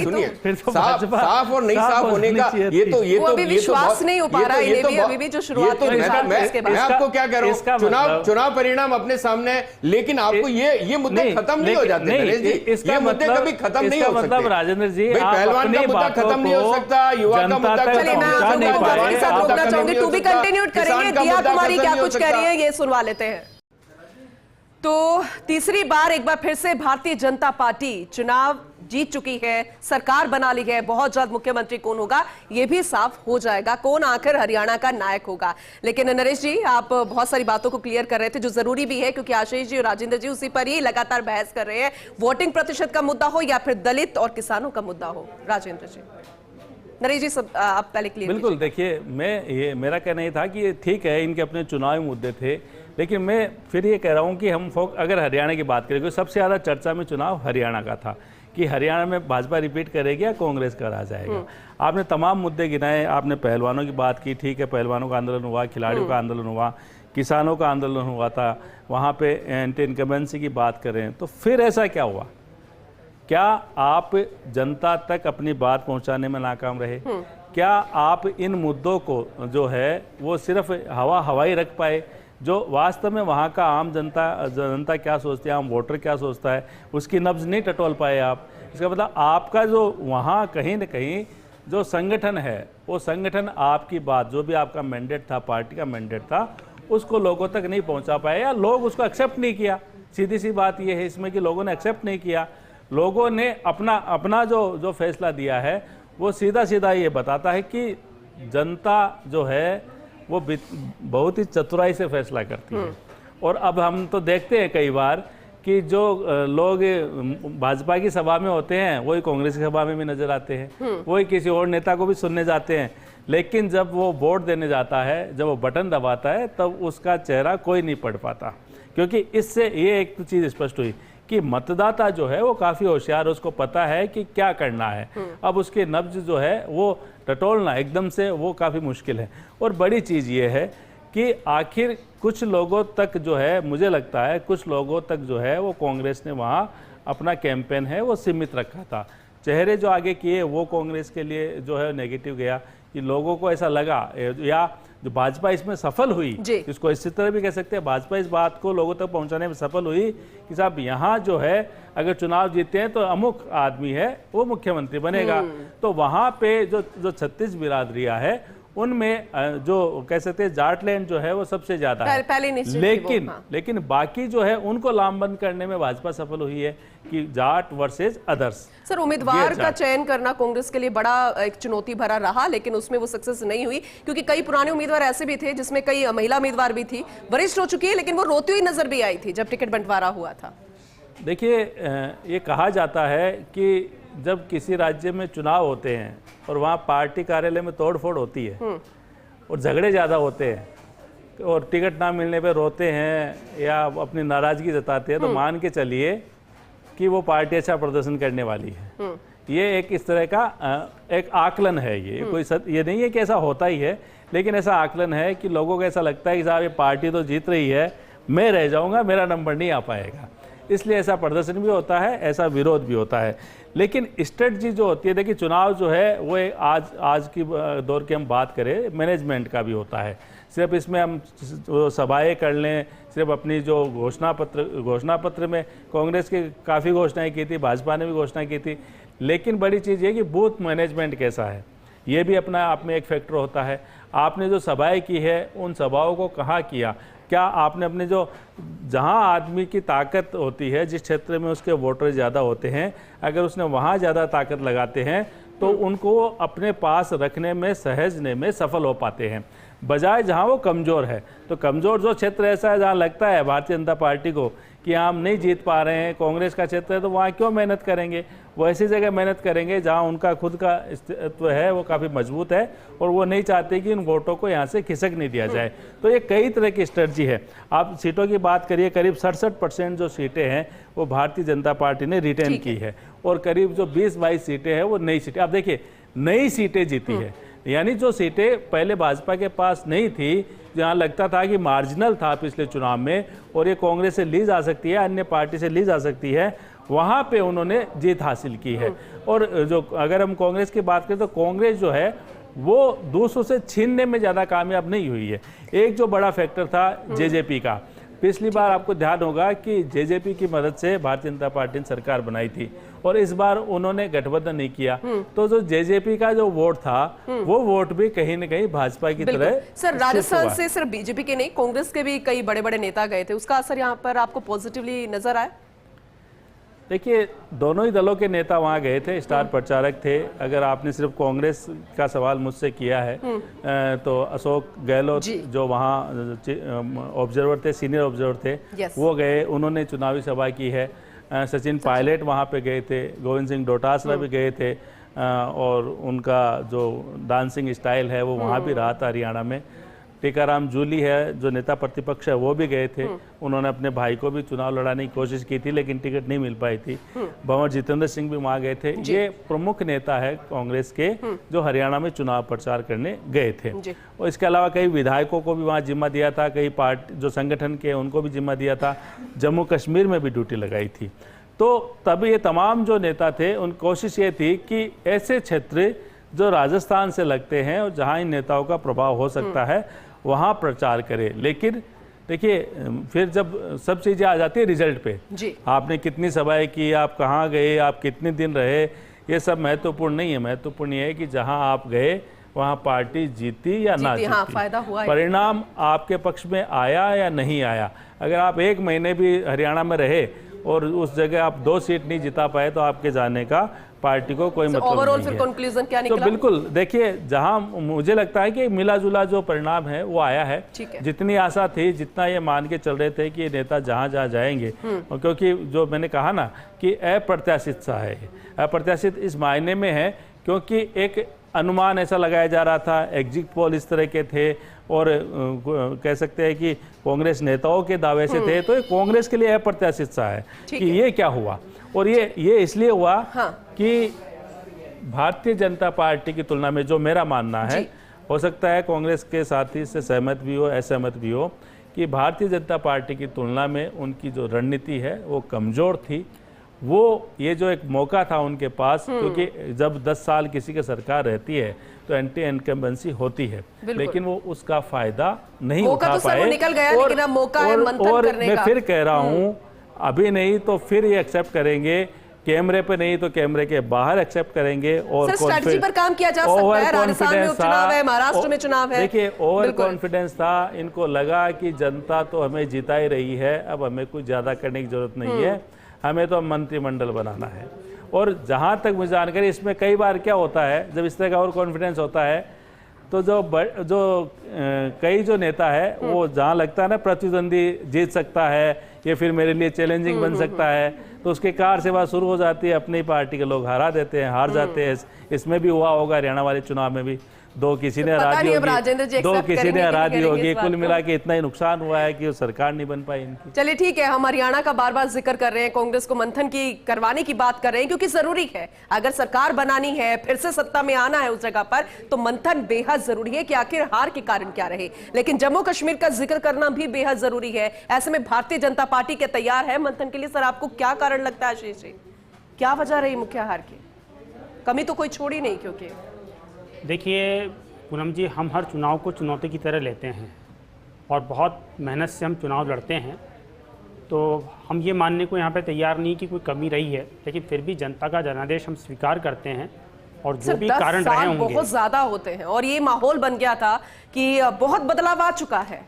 सुनिए, फिर तो साफ भाजपा साफ और नहीं साफ होने का ये तो विश्वास नहीं हो पा रहा है, इन्हें भी अभी भी जो शुरुआत हुई मैं आपको क्या कह रहा हूँ, चुनाव परिणाम अपने सामने है, लेकिन आपको ये मुद्दे खत्म नहीं हो जाते नरेश जी, ये मुद्दे कभी खत्म नहीं हो सकते। राजेंद्र जी, पहलवान का मुद्दा खत्म नहीं हो सकता, युवा का मुद्दा खत्म के साथ रोकना चाहूंगी, टू बी कंटिन्यूड करेंगे। दिया कुमारी क्या कुछ कह रही है ये सुनवा लेते हैं। तो तीसरी बार एक बार फिर से भारतीय जनता पार्टी चुनाव जीत चुकी है, सरकार बना ली है। बहुत जल्द मुख्यमंत्री कौन होगा ये भी साफ हो जाएगा, कौन आखिर हरियाणा का नायक होगा। लेकिन नरेश जी, आप बहुत सारी बातों को क्लियर कर रहे थे जो जरूरी भी है, क्योंकि आशीष जी और राजेंद्र जी उसी पर ही लगातार बहस कर रहे हैं। वोटिंग प्रतिशत का मुद्दा हो या फिर दलित और किसानों का मुद्दा हो। राजेंद्र जी, नरेश जी, सब आप पहले क्लियर। बिल्कुल, देखिए मेरा कहना ये था कि ये ठीक है, इनके अपने चुनावी मुद्दे थे, लेकिन मैं फिर ये कह रहा हूँ कि हम अगर हरियाणा की बात करें, सबसे ज़्यादा चर्चा में चुनाव हरियाणा का था कि हरियाणा में भाजपा रिपीट करेगी या कांग्रेस का राज आएगा। आपने तमाम मुद्दे गिनाए, आपने पहलवानों की बात की, ठीक है, पहलवानों का आंदोलन हुआ, खिलाड़ियों का आंदोलन हुआ, किसानों का आंदोलन हुआ था, वहाँ पे एंटी इनकम्बेंसी की बात करें तो फिर ऐसा क्या हुआ? क्या आप जनता तक अपनी बात पहुंचाने में नाकाम रहे? क्या आप इन मुद्दों को जो है वो सिर्फ हवाई रख पाए? जो वास्तव में वहाँ का आम जनता क्या सोचती है, आम वोटर क्या सोचता है, उसकी नब्ज नहीं टटोल पाए आप। इसका मतलब आपका जो वहाँ कहीं न कहीं जो संगठन है, वो संगठन आपकी बात, जो भी आपका मैंडेट था, पार्टी का मैंडेट था, उसको लोगों तक नहीं पहुँचा पाए या लोग उसको एक्सेप्ट नहीं किया। सीधी सी बात ये है इसमें कि लोगों ने एक्सेप्ट नहीं किया। लोगों ने अपना जो फैसला दिया है वो सीधा ये बताता है कि जनता जो है वो बहुत ही चतुराई से फैसला करती है। और अब हम तो देखते हैं कई बार कि जो लोग भाजपा की सभा में होते हैं वही कांग्रेस की सभा में भी नजर आते हैं, वही किसी और नेता को भी सुनने जाते हैं। लेकिन जब वो वोट देने जाता है, जब वो बटन दबाता है, तब उसका चेहरा कोई नहीं पढ़ पाता। क्योंकि इससे ये एक चीज़ स्पष्ट हुई कि मतदाता जो है वो काफ़ी होशियार, उसको पता है कि क्या करना है। अब उसके नब्ज जो है वो टटोलना एकदम से वो काफ़ी मुश्किल है। और बड़ी चीज़ ये है कि आखिर कुछ लोगों तक जो है, मुझे लगता है कुछ लोगों तक जो है वो कांग्रेस ने वहाँ अपना कैंपेन है वो सीमित रखा था। चेहरे जो आगे किए वो कांग्रेस के लिए जो है नेगेटिव गया, कि लोगों को ऐसा लगा, या जो भाजपा इसमें सफल हुई, इसको इसी तरह भी कह सकते हैं, भाजपा इस बात को लोगों तक पहुंचाने में सफल हुई कि साहब यहाँ जो है अगर चुनाव जीते हैं तो अमुक आदमी है वो मुख्यमंत्री बनेगा। तो वहाँ पे जो 36 बिरादरियाँ है उनमें जो कह सकते हैं जाटलैंड जो है वो सबसे ज्यादा है, लेकिन बाकी जो है उनको लामबंद करने में भाजपा सफल हुई है कि जाट वर्सेस अदर्स। सर, उम्मीदवार का चयन करना कांग्रेस के लिए बड़ा एक चुनौती भरा रहा, लेकिन उसमें वो सक्सेस नहीं हुई, क्योंकि कई पुराने उम्मीदवार ऐसे भी थे जिसमें कई महिला उम्मीदवार भी थी, वरिष्ठ हो चुकी है, लेकिन वो रोती हुई नजर भी आई थी जब टिकट बंटवारा हुआ था। देखिए, ये कहा जाता है कि जब किसी राज्य में चुनाव होते हैं और वहाँ पार्टी कार्यालय में तोड़फोड़ होती है और झगड़े ज़्यादा होते हैं और टिकट ना मिलने पे रोते हैं या अपनी नाराज़गी जताते हैं, तो मान के चलिए कि वो पार्टी अच्छा प्रदर्शन करने वाली है। ये एक इस तरह का एक आकलन है। ये ये नहीं है कि ऐसा होता ही है, लेकिन ऐसा आकलन है कि लोगों को ऐसा लगता है कि साहब ये पार्टी तो जीत रही है, मैं रह जाऊँगा, मेरा नंबर नहीं आ पाएगा, इसलिए ऐसा प्रदर्शन भी होता है, ऐसा विरोध भी होता है। लेकिन स्ट्रेटजी जो होती है, देखिए चुनाव जो है वो आज की दौर की हम बात करें, मैनेजमेंट का भी होता है। सिर्फ इसमें हम सभाएं कर लें, सिर्फ अपनी जो घोषणा पत्र में कांग्रेस की काफ़ी घोषणाएं की थी, भाजपा ने भी घोषणा की थी, लेकिन बड़ी चीज़ ये कि बूथ मैनेजमेंट कैसा है, ये भी अपना आप में एक फैक्टर होता है। आपने जो सभाएं की है उन सभाओं को कहाँ किया, क्या आपने अपने जो जहां आदमी की ताकत होती है, जिस क्षेत्र में उसके वोटर ज़्यादा होते हैं, अगर उसने वहां ज़्यादा ताकत लगाते हैं तो उनको अपने पास रखने में, सहेजने में सफल हो पाते हैं, बजाय जहां वो कमज़ोर है। तो कमज़ोर जो क्षेत्र ऐसा है जहां लगता है भारतीय जनता पार्टी को कि हम नहीं जीत पा रहे हैं, कांग्रेस का क्षेत्र है, तो वहाँ क्यों मेहनत करेंगे, वो ऐसी जगह मेहनत करेंगे जहाँ उनका खुद का अस्तित्व है वो काफ़ी मजबूत है और वो नहीं चाहते कि इन वोटों को यहाँ से खिसक नहीं दिया जाए। तो ये कई तरह की स्ट्रेटजी है। आप सीटों की बात करिए, करीब 67% जो सीटें हैं वो भारतीय जनता पार्टी ने रिटेन की है और करीब जो 20-22 सीटें हैं वो नई सीटें। आप देखिए, नई सीटें जीती है, यानी जो सीटें पहले भाजपा के पास नहीं थी, जहाँ लगता था कि मार्जिनल था पिछले चुनाव में और ये कांग्रेस से ली जा सकती है, अन्य पार्टी से ली जा सकती है, वहाँ पे उन्होंने जीत हासिल की है। और जो अगर हम कांग्रेस की बात करें तो कांग्रेस जो है वो दूसरों से छीनने में ज़्यादा कामयाब नहीं हुई है। एक जो बड़ा फैक्टर था जेजेपी का, पिछली बार आपको ध्यान होगा कि जेजेपी की मदद से भारतीय जनता पार्टी ने सरकार बनाई थी और इस बार उन्होंने गठबंधन नहीं किया, तो जो जेजेपी का जो वोट था वो वोट भी कहीं न कहीं भाजपा की तरह। सर, राजस्थान से सिर्फ बीजेपी के नहीं, कांग्रेस के भी कई बड़े बड़े नेता गए थे, उसका असर यहाँ पर आपको पॉजिटिवली नजर आया? देखिए, दोनों ही दलों के नेता वहाँ गए थे, स्टार प्रचारक थे। अगर आपने सिर्फ कांग्रेस का सवाल मुझसे किया है तो अशोक गहलोत जो वहाँ ऑब्जर्वर थे, सीनियर ऑब्जर्वर थे, वो गए, उन्होंने चुनावी सभा की है। सचिन पायलट वहाँ पे गए थे, गोविंद सिंह डोटासरा भी गए थे और उनका जो डांसिंग स्टाइल है वो वहाँ भी रहा था हरियाणा में। टीकाराम जूली है जो नेता प्रतिपक्ष है वो भी गए थे, उन्होंने अपने भाई को भी चुनाव लड़ाने की कोशिश की थी लेकिन टिकट नहीं मिल पाई थी। भंवर जितेंद्र सिंह भी वहाँ गए थे। ये प्रमुख नेता है कांग्रेस के जो हरियाणा में चुनाव प्रचार करने गए थे। और इसके अलावा कई विधायकों को भी वहाँ जिम्मा दिया था, कई पार्टी जो संगठन के उनको भी जिम्मा दिया था, जम्मू कश्मीर में भी ड्यूटी लगाई थी। तो तब ये तमाम जो नेता थे उन कोशिश ये थी कि ऐसे क्षेत्र जो राजस्थान से लगते हैं और जहाँ इन नेताओं का प्रभाव हो सकता है वहाँ प्रचार करें। लेकिन देखिए, फिर जब सब चीज़ें आ जाती है रिजल्ट पे, आपने कितनी सभाएं की, आप कहाँ गए, आप कितने दिन रहे, ये सब महत्वपूर्ण नहीं है। महत्वपूर्ण ये है कि जहाँ आप गए वहाँ पार्टी जीती या ना जीती, फायदा हुआ, परिणाम आपके पक्ष में आया या नहीं आया। अगर आप 1 महीने भी हरियाणा में रहे और उस जगह आप 2 सीट नहीं जिता पाए तो आपके जाने का पार्टी को कोई मतलब ओवरऑल नहीं फिर है। कंक्लूजन क्या निकला? तो बिल्कुल देखिए, जहां मुझे लगता है कि मिला जुला जो परिणाम है वो आया है। जितनी आशा थी, जितना ये मान के चल रहे थे कि ये नेता जहां जहां जाएंगे, और क्योंकि जो मैंने कहा ना कि अप्रत्याशित सा है, अप्रत्याशित इस मायने में है क्योंकि एक अनुमान ऐसा लगाया जा रहा था, एग्जिट पोल इस तरह के थे और कह सकते हैं कि कांग्रेस नेताओं के दावे से थे, तो ये कांग्रेस के लिए अप्रत्याशित सा है कि ये क्या हुआ। और ये इसलिए हुआ कि भारतीय जनता पार्टी की तुलना में, जो मेरा मानना है, हो सकता है कांग्रेस के साथी से सहमत भी हो, असहमत भी हो, कि भारतीय जनता पार्टी की तुलना में उनकी जो रणनीति है वो कमज़ोर थी। वो ये जो एक मौका था उनके पास, क्योंकि जब 10 साल किसी की सरकार रहती है तो एंटी इनकम्बेंसी होती है, लेकिन वो उसका फायदा नहीं उठा पाए। निकल गया, लेकिन अब मौका है मंथन करने का। मैं फिर कह रहा हूँ, अभी नहीं तो फिर ये एक्सेप्ट करेंगे, कैमरे पे नहीं तो कैमरे के बाहर एक्सेप्ट करेंगे। और स्ट्रेटजी पर काम किया जा सकता है। राजस्थान में उपचुनाव है, महाराष्ट्र में चुनाव है। देखिए, ओवर कॉन्फिडेंस था, इनको लगा कि जनता तो हमें जिता ही रही है, अब हमें कुछ ज्यादा करने की जरूरत नहीं है, हमें तो मंत्रिमंडल बनाना है। और जहां तक मुझे जानकारी, इसमें कई बार क्या होता है, जब इस तरह का ओवर कॉन्फिडेंस होता है तो जो कई जो नेता है वो जहाँ लगता है ना प्रतिद्वंदी जीत सकता है, ये फिर मेरे लिए चैलेंजिंग बन सकता है, तो उसके कार सेवा शुरू हो जाती है, अपनी पार्टी के लोग हरा देते हैं, हार जाते हैं। इसमें भी हुआ होगा, हरियाणा वाले चुनाव में भी 2 किसी ने हरा दी होगी, 2 किसी ने हरा दी होगी, कुल मिला के इतना ही नुकसान हुआ है कि सरकार नहीं बन पाई इनकी। चलिए ठीक है, हम हरियाणा का बार बार जिक्र कर रहे हैं, कांग्रेस को मंथन की करवाने की बात कर रहे हैं, क्योंकि जरूरी है। अगर सरकार बनानी है, फिर से सत्ता में आना है उस जगह पर, तो मंथन बेहद जरूरी है कि आखिर हार के कारण क्या रहे। लेकिन जम्मू कश्मीर का जिक्र करना भी बेहद जरूरी है। ऐसे में भारतीय जनता पार्टी के तैयार है मंथन के लिए। सर, आपको क्या कारण लगता है आशीष जी, क्या वजह रही मुख्य हार की? कमी तो कोई छोड़ी नहीं, क्योंकि देखिए पूनम जी, हम हर चुनाव को चुनौती की तरह लेते हैं और बहुत मेहनत से हम चुनाव लड़ते हैं, तो हम ये मानने को यहाँ पे तैयार नहीं कि कोई कमी रही है, लेकिन फिर भी जनता का जनादेश हम स्वीकार करते हैं। और जो भी कारण रहे होंगे, बहुत ज़्यादा होते हैं और ये माहौल बन गया था कि बहुत बदलाव आ चुका है,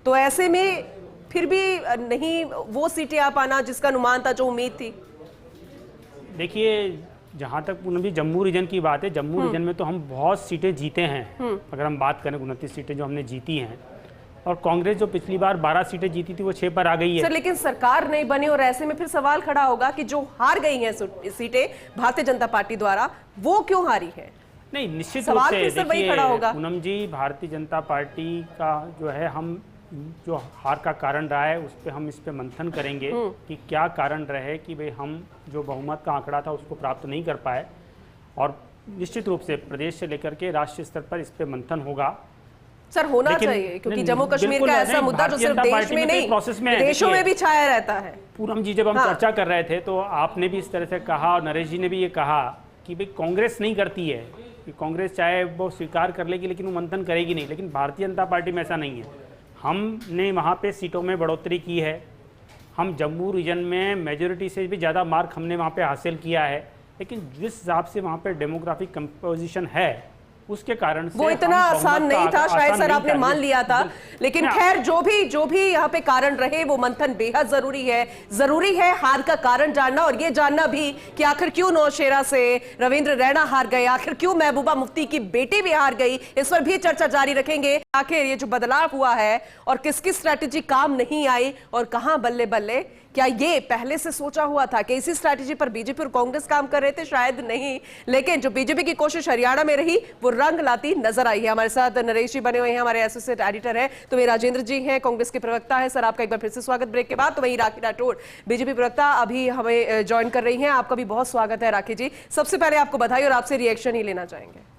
तो ऐसे में फिर भी नहीं वो सीटें आ पाना जिसका अनुमान था, जो उम्मीद थी। देखिए, जहाँ तक पूनम जी जम्मू रीजन की बात है, जम्मू रीजन में तो हम बहुत सीटें जीते हैं। अगर हम बात करें 29 सीटें जो हमने जीती हैं, और कांग्रेस जो पिछली बार 12 सीटें जीती थी वो 6 पर आ गई है। सर, लेकिन सरकार नहीं बनी और ऐसे में फिर सवाल खड़ा होगा कि जो हार गई हैं सीटें भारतीय जनता पार्टी द्वारा, वो क्यों हारी है? नहीं, निश्चित रूप से देखिए पूनम जी, भारतीय जनता पार्टी का जो है, हम जो हार का कारण रहा है उस पर हम इस पे मंथन करेंगे कि क्या कारण रहे कि भाई हम जो बहुमत का आंकड़ा था उसको प्राप्त नहीं कर पाए, और निश्चित रूप से प्रदेश से लेकर के राष्ट्रीय स्तर पर इस पे मंथन होगा। सर, होना चाहिए, क्योंकि जम्मू कश्मीर का ऐसा मुद्दा जो सिर्फ देश में नहीं, विदेशों में भी छाया रहता है। पूनम जी, जब हम चर्चा कर रहे थे तो आपने भी इस तरह से कहा और नरेश जी ने भी ये कहा कि भाई कांग्रेस नहीं करती है, कि कांग्रेस चाहे वो स्वीकार कर लेगी लेकिन वो मंथन करेगी नहीं, लेकिन भारतीय जनता पार्टी में ऐसा नहीं है। हमने वहाँ पे सीटों में बढ़ोतरी की है, हम जम्मू रीजन में मेजोरिटी से भी ज़्यादा मार्क हमने वहाँ पे हासिल किया है, लेकिन जिस हिसाब से वहाँ पे डेमोग्राफिक कंपोजिशन है उसके कारण से वो इतना आसान नहीं था, शायद सर आपने मान लिया था। लेकिन खैर, जो भी यहाँ पे कारण रहे, वो मंथन बेहद जरूरी है। जरूरी है हार का कारण जानना, और ये जानना भी कि आखिर क्यों नौशेरा से रविंद्र रैना हार गए, आखिर क्यों महबूबा मुफ्ती की बेटी भी हार गई, इस पर भी चर्चा जारी रखेंगे। आखिर ये जो बदलाव हुआ है और किसकी स्ट्रैटेजी काम नहीं आई और कहां बल्ले बल्ले, क्या ये पहले से सोचा हुआ था कि इसी स्ट्रैटेजी पर बीजेपी और कांग्रेस काम कर रहे थे? शायद नहीं, लेकिन जो बीजेपी की कोशिश हरियाणा में रही वो रंग लाती नजर आई है। हमारे साथ नरेश जी बने हुए हैं, हमारे एसोसिएट एडिटर हैं, तो वही राजेंद्र जी हैं, कांग्रेस के प्रवक्ता है। सर, आपका एक बार फिर से स्वागत ब्रेक के बाद। तो वही राखी राठौड़, बीजेपी प्रवक्ता, अभी हमें ज्वाइन कर रही है। आपका भी बहुत स्वागत है राखी जी। सबसे पहले आपको बधाई और आपसे रिएक्शन ही लेना चाहेंगे।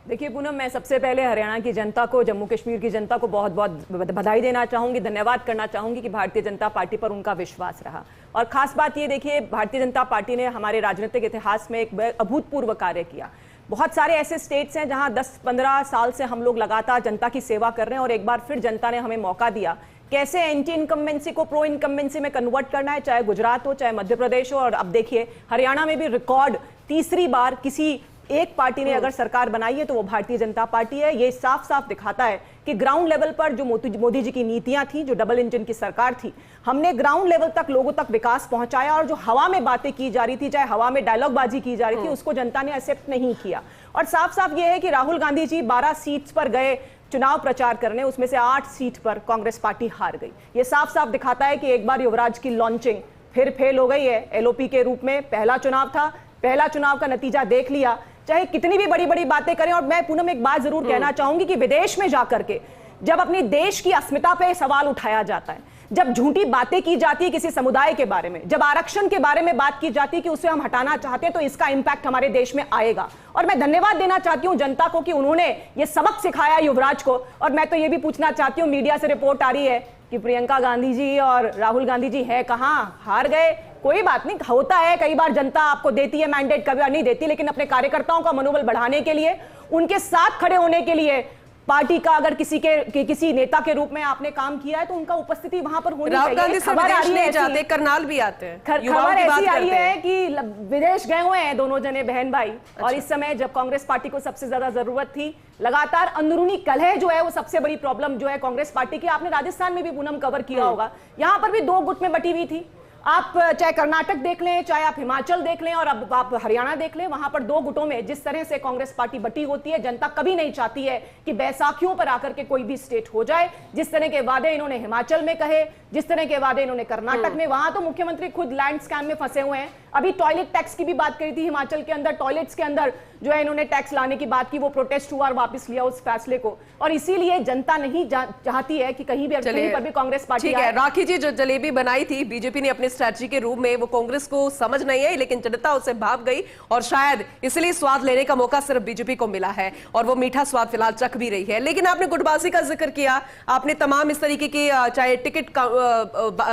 देखिए पूनम, मैं सबसे पहले हरियाणा की जनता को, जम्मू कश्मीर की जनता को बहुत बहुत बधाई देना चाहूँगी, धन्यवाद करना चाहूँगी कि भारतीय जनता पार्टी पर उनका विश्वास रहा। और खास बात ये देखिए, भारतीय जनता पार्टी ने हमारे राजनीतिक इतिहास में एक अभूतपूर्व कार्य किया। बहुत सारे ऐसे स्टेट्स हैं जहां 10-15 साल से हम लोग लगातार जनता की सेवा कर रहे हैं, और एक बार फिर जनता ने हमें मौका दिया कैसे एंटी इनकम्बेंसी को प्रो इनकम्बेंसी में कन्वर्ट करना है, चाहे गुजरात हो, चाहे मध्य प्रदेश हो। और अब देखिए हरियाणा में भी रिकॉर्ड तीसरी बार किसी एक पार्टी ने अगर सरकार बनाई है तो वो भारतीय जनता पार्टी है। ये साफ साफ दिखाता है कि ग्राउंड लेवल पर जो मोदी जी की नीतियां थी, जो डबल इंजन की सरकार थी, हमने ग्राउंड लेवल तक लोगों तक विकास पहुंचाया, और जो हवा में बातें की जा रही थी, चाहे हवा में डायलॉग बाजी की जा रही थी, उसको जनता ने एक्सेप्ट नहीं किया। और साफ साफ ये है कि राहुल गांधी जी 12 सीट्स पर गए चुनाव प्रचार करने, उसमें से 8 सीट पर कांग्रेस पार्टी हार गई। ये साफ साफ दिखाता है कि एक बार युवराज की लॉन्चिंग फिर फेल हो गई है। एलओपी के रूप में पहला चुनाव था, पहला चुनाव का नतीजा देख लिया चाहे कितनी भी बड़ी बड़ी बातें करें। और मैं पूनम एक बात जरूर कहना चाहूंगी कि विदेश में जाकर के जब अपनी देश की अस्मिता पे सवाल उठाया जाता है, जब झूठी बातें की जाती है किसी समुदाय के बारे में, जब आरक्षण के बारे में बात की जाती है कि उसे हम हटाना चाहते हैं, तो इसका इंपैक्ट हमारे देश में आएगा। और मैं धन्यवाद देना चाहती हूं जनता को कि उन्होंने ये सबक सिखाया युवराज को। और मैं तो ये भी पूछना चाहती हूं, मीडिया से रिपोर्ट आ रही है कि प्रियंका गांधी जी और राहुल गांधी जी है कहां, हार गए। कोई बात नहीं, होता है, कई बार जनता आपको देती है मैंडेट, कभी बार नहीं देती, लेकिन अपने कार्यकर्ताओं का मनोबल बढ़ाने के लिए, उनके साथ खड़े होने के लिए, पार्टी का अगर किसी नेता के रूप में आपने काम किया है तो उनका उपस्थिति वहां पर होनी चाहिए। गांधी खबर नहीं जाते, करनाल भी आते हैं, खबर ऐसी आई है कि विदेश गए हुए हैं दोनों जने बहन भाई। अच्छा। और इस समय जब कांग्रेस पार्टी को सबसे ज्यादा जरूरत थी, लगातार अंदरूनी कलह जो है वो सबसे बड़ी प्रॉब्लम जो है कांग्रेस पार्टी की, आपने राजस्थान में भी पूनम कवर किया होगा, यहां पर भी दो गुट में बटी हुई थी। आप चाहे कर्नाटक देख लें, चाहे आप हिमाचल देख लें, और अब आप हरियाणा देख लें, वहां पर दो गुटों में जिस तरह से कांग्रेस पार्टी बटी होती है, जनता कभी नहीं चाहती है कि बैसाखियों पर आकर के कोई भी स्टेट हो जाए। जिस तरह के वादे इन्होंने हिमाचल में कहे, जिस तरह के वादे इन्होंने कर्नाटक में, वहां तो मुख्यमंत्री खुद लैंड स्कैम में फंसे हुए हैं। अभी टॉयलेट टैक्स की भी बात करी थी, हिमाचल के अंदर टॉयलेट्स के अंदर जो है इन्होंने टैक्स लाने की बात की, वो प्रोटेस्ट हुआ और वापस लिया उस फैसले को। और इसीलिए जनता नहीं चाहती है कि कहीं पर भी कांग्रेस पार्टी। ठीक है राखी जी, जो जलेबी बनाई थी बीजेपी ने अपनी स्ट्रैटेजी के रूप में, वो कांग्रेस को समझ नहीं आई, लेकिन जनता उसे भाग गई और शायद इसलिए स्वाद लेने का मौका सिर्फ बीजेपी को मिला है और वो मीठा स्वाद फिलहाल चख भी रही है। लेकिन आपने गुटबाजी का जिक्र किया, आपने तमाम इस तरीके की चाहे टिकट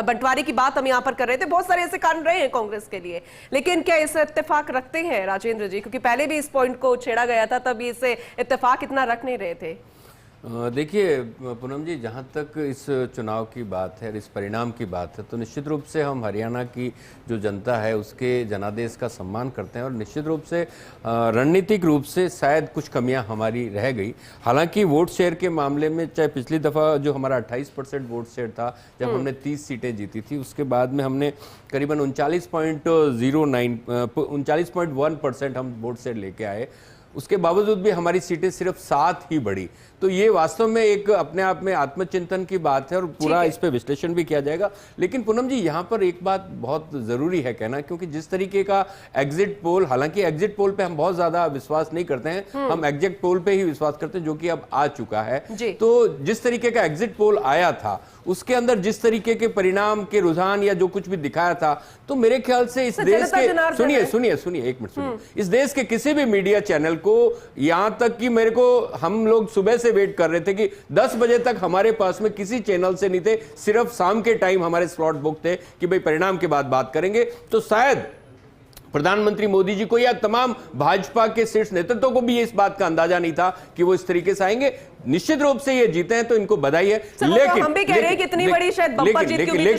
बंटवारे की बात हम यहाँ पर कर रहे थे, बहुत सारे ऐसे कारण रहे हैं कांग्रेस के लिए, लेकिन क्या इसे इत्तेफाक रखते हैं राजेंद्र जी? क्योंकि पहले भी इस पॉइंट को छेड़ा गया था, तब इसे इत्तेफाक इतना रख नहीं रहे थे। देखिए पूनम जी, जहाँ तक इस चुनाव की बात है, इस परिणाम की बात है, तो निश्चित रूप से हम हरियाणा की जो जनता है उसके जनादेश का सम्मान करते हैं और निश्चित रूप से रणनीतिक रूप से शायद कुछ कमियां हमारी रह गई। हालांकि वोट शेयर के मामले में, चाहे पिछली दफ़ा जो हमारा 28% वोट शेयर था जब हमने 30 सीटें जीती थी, उसके बाद में हमने करीबन 39.1% हम वोट शेयर लेके आए, उसके बावजूद भी हमारी सीटें सिर्फ 7 ही बढ़ी। तो ये वास्तव में एक अपने आप में आत्मचिंतन की बात है और पूरा इस पे विश्लेषण भी किया जाएगा। लेकिन पूनम जी, यहाँ पर एक बात बहुत जरूरी है कहना, क्योंकि जिस तरीके का एग्जिट पोल, हालांकि एग्जिट पोल पे हम बहुत ज्यादा विश्वास नहीं करते हैं, हम एग्जिट पोल पे ही विश्वास करते हैं जो कि अब आ चुका है। तो जिस तरीके का एग्जिट पोल आया था उसके अंदर जिस तरीके के परिणाम के रुझान या जो कुछ भी दिखाया था, तो मेरे ख्याल से इस देश के, सुनिए एक मिनट सुनिए, इस देश के किसी भी मीडिया चैनल को, यहां तक कि मेरे को, हम लोग सुबह से वेट कर रहे थे कि 10 बजे तक हमारे पास में किसी चैनल से नहीं थे, सिर्फ शाम के टाइम हमारे स्लॉट बुक थे कि भाई परिणाम के बाद बात करेंगे। तो शायद प्रधानमंत्री मोदी जी को या तमाम भाजपा के शीर्ष नेतृत्व को भी इस बात का अंदाजा नहीं था कि वो इस तरीके से आएंगे। निश्चित रूप से ये जीते हैं तो इनको बधाई है, लेकिन हम भी कह रहे हैं कि इतनी बड़ी शायद बम्पर जीत क्यों नहीं,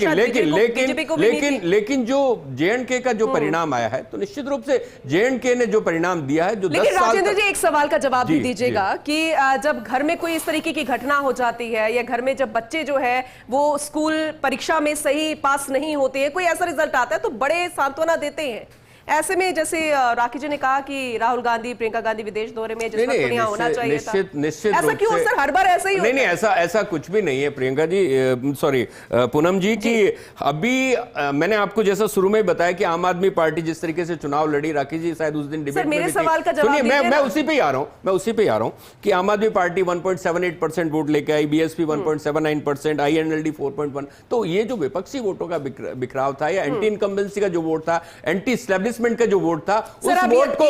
लेकिन जो जेएंडके का जो परिणाम आया है, तो निश्चित रूप से जेएंडके ने जो परिणाम दिया है, जो 10 साल। राजेंद्र जी, एक सवाल का जवाब भी दीजिएगा कि जब घर में कोई इस तरीके की घटना हो जाती है या घर में जब बच्चे जो है वो स्कूल परीक्षा में सही पास नहीं होते हैं, कोई ऐसा रिजल्ट आता है तो बड़े सांत्वना देते हैं। ऐसे में जैसे राखी जी ने कहा कि राहुल गांधी, प्रियंका गांधी विदेश दौरे में जिस वक्त यहाँ होना चाहिए था, निश्चित ऐसा क्यों सर? हर बार ऐसा ही होता है? नहीं, ऐसा कुछ भी नहीं है प्रियंका जी, सॉरी पूनम जी, कि अभी मैंने आपको जैसा शुरू में बताया कि आम आदमी पार्टी जिस तरीके से चुनाव लड़ी, राखी जी शायद उस दिन डिबेट में मेरे सवाल का जवाब सुनिए, मैं उसी पे ही आ रहा हूं कि आम आदमी पार्टी 1.78% वोट लेके आई, बीएसपी 1.79%, आईएनएलडी 4.1। तो ये जो विपक्षी वोटों का बिखराव था या एंटी इनकम्बेंसी का जो वोट था, एंटी स्टैब्लिशमेंट का जो वोट था, उस वोट को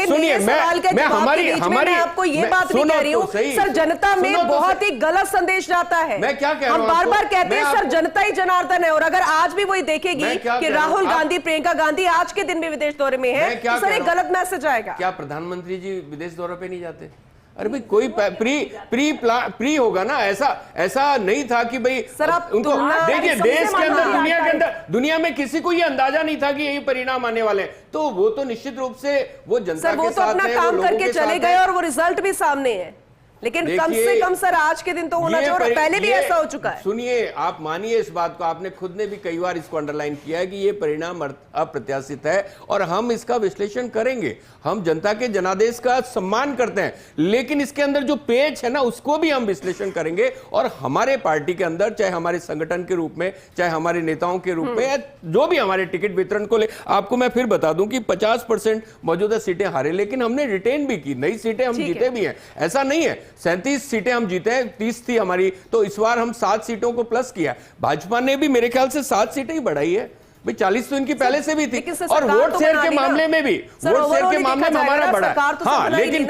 सुनिए, मैं हमारी आपको ये बात नहीं कह रही हूं सर, जनता में बहुत ही गलत संदेश जाता है। मैं क्या कह रहा हूं, हम बार बार कहते हैं सर जनता ही जनार्दन है, और अगर आज भी वही देखेगी कि राहुल गांधी, प्रियंका गांधी आज के दिन भी विदेश दौरे में है, तो सर एक गलत मैसेज आएगा। क्या प्रधानमंत्री जी विदेश दौरे पे नहीं जाते? अरे भाई कोई प्री होगा ना, ऐसा नहीं था कि भाई सर आप उनको देखिए, देश के अंदर, दुनिया के अंदर, दुनिया में किसी को ये अंदाजा नहीं था कि यही परिणाम आने वाले हैं। तो वो तो निश्चित रूप से वो जनता के साथ है, अपना काम करके चले गए और वो रिजल्ट भी सामने है। लेकिन कम से कम सर आज के दिन तो होना चाहिए, और पहले भी ऐसा हो चुका है। सुनिए, आप मानिए इस बात को, आपने खुद ने भी कई बार इसको अंडरलाइन किया है कि ये परिणाम अप्रत्याशित है और हम इसका विश्लेषण करेंगे। हम जनता के जनादेश का सम्मान करते हैं, लेकिन इसके अंदर जो पेच है ना, उसको भी हम विश्लेषण करेंगे। और हमारे पार्टी के अंदर, चाहे हमारे संगठन के रूप में, चाहे हमारे नेताओं के रूप में, या जो भी हमारे टिकट वितरण को ले, आपको मैं फिर बता दूं कि 50% मौजूदा सीटें हारे, लेकिन हमने रिटेन भी की, नई सीटें हम जीते भी हैं। ऐसा नहीं है 37 सीटें हम जीते हैं, 30 थी हमारी, तो इस बार हम 7 सीटों को प्लस किया। भाजपा ने भी मेरे ख्याल से 7 सीटें ही बढ़ाई है भाई, 40 तो इनकी पहले से भी थी। और वोट शेयर के मामले में भी, वोट शेयर के मामले में हमारा बड़ा, हाँ, लेकिन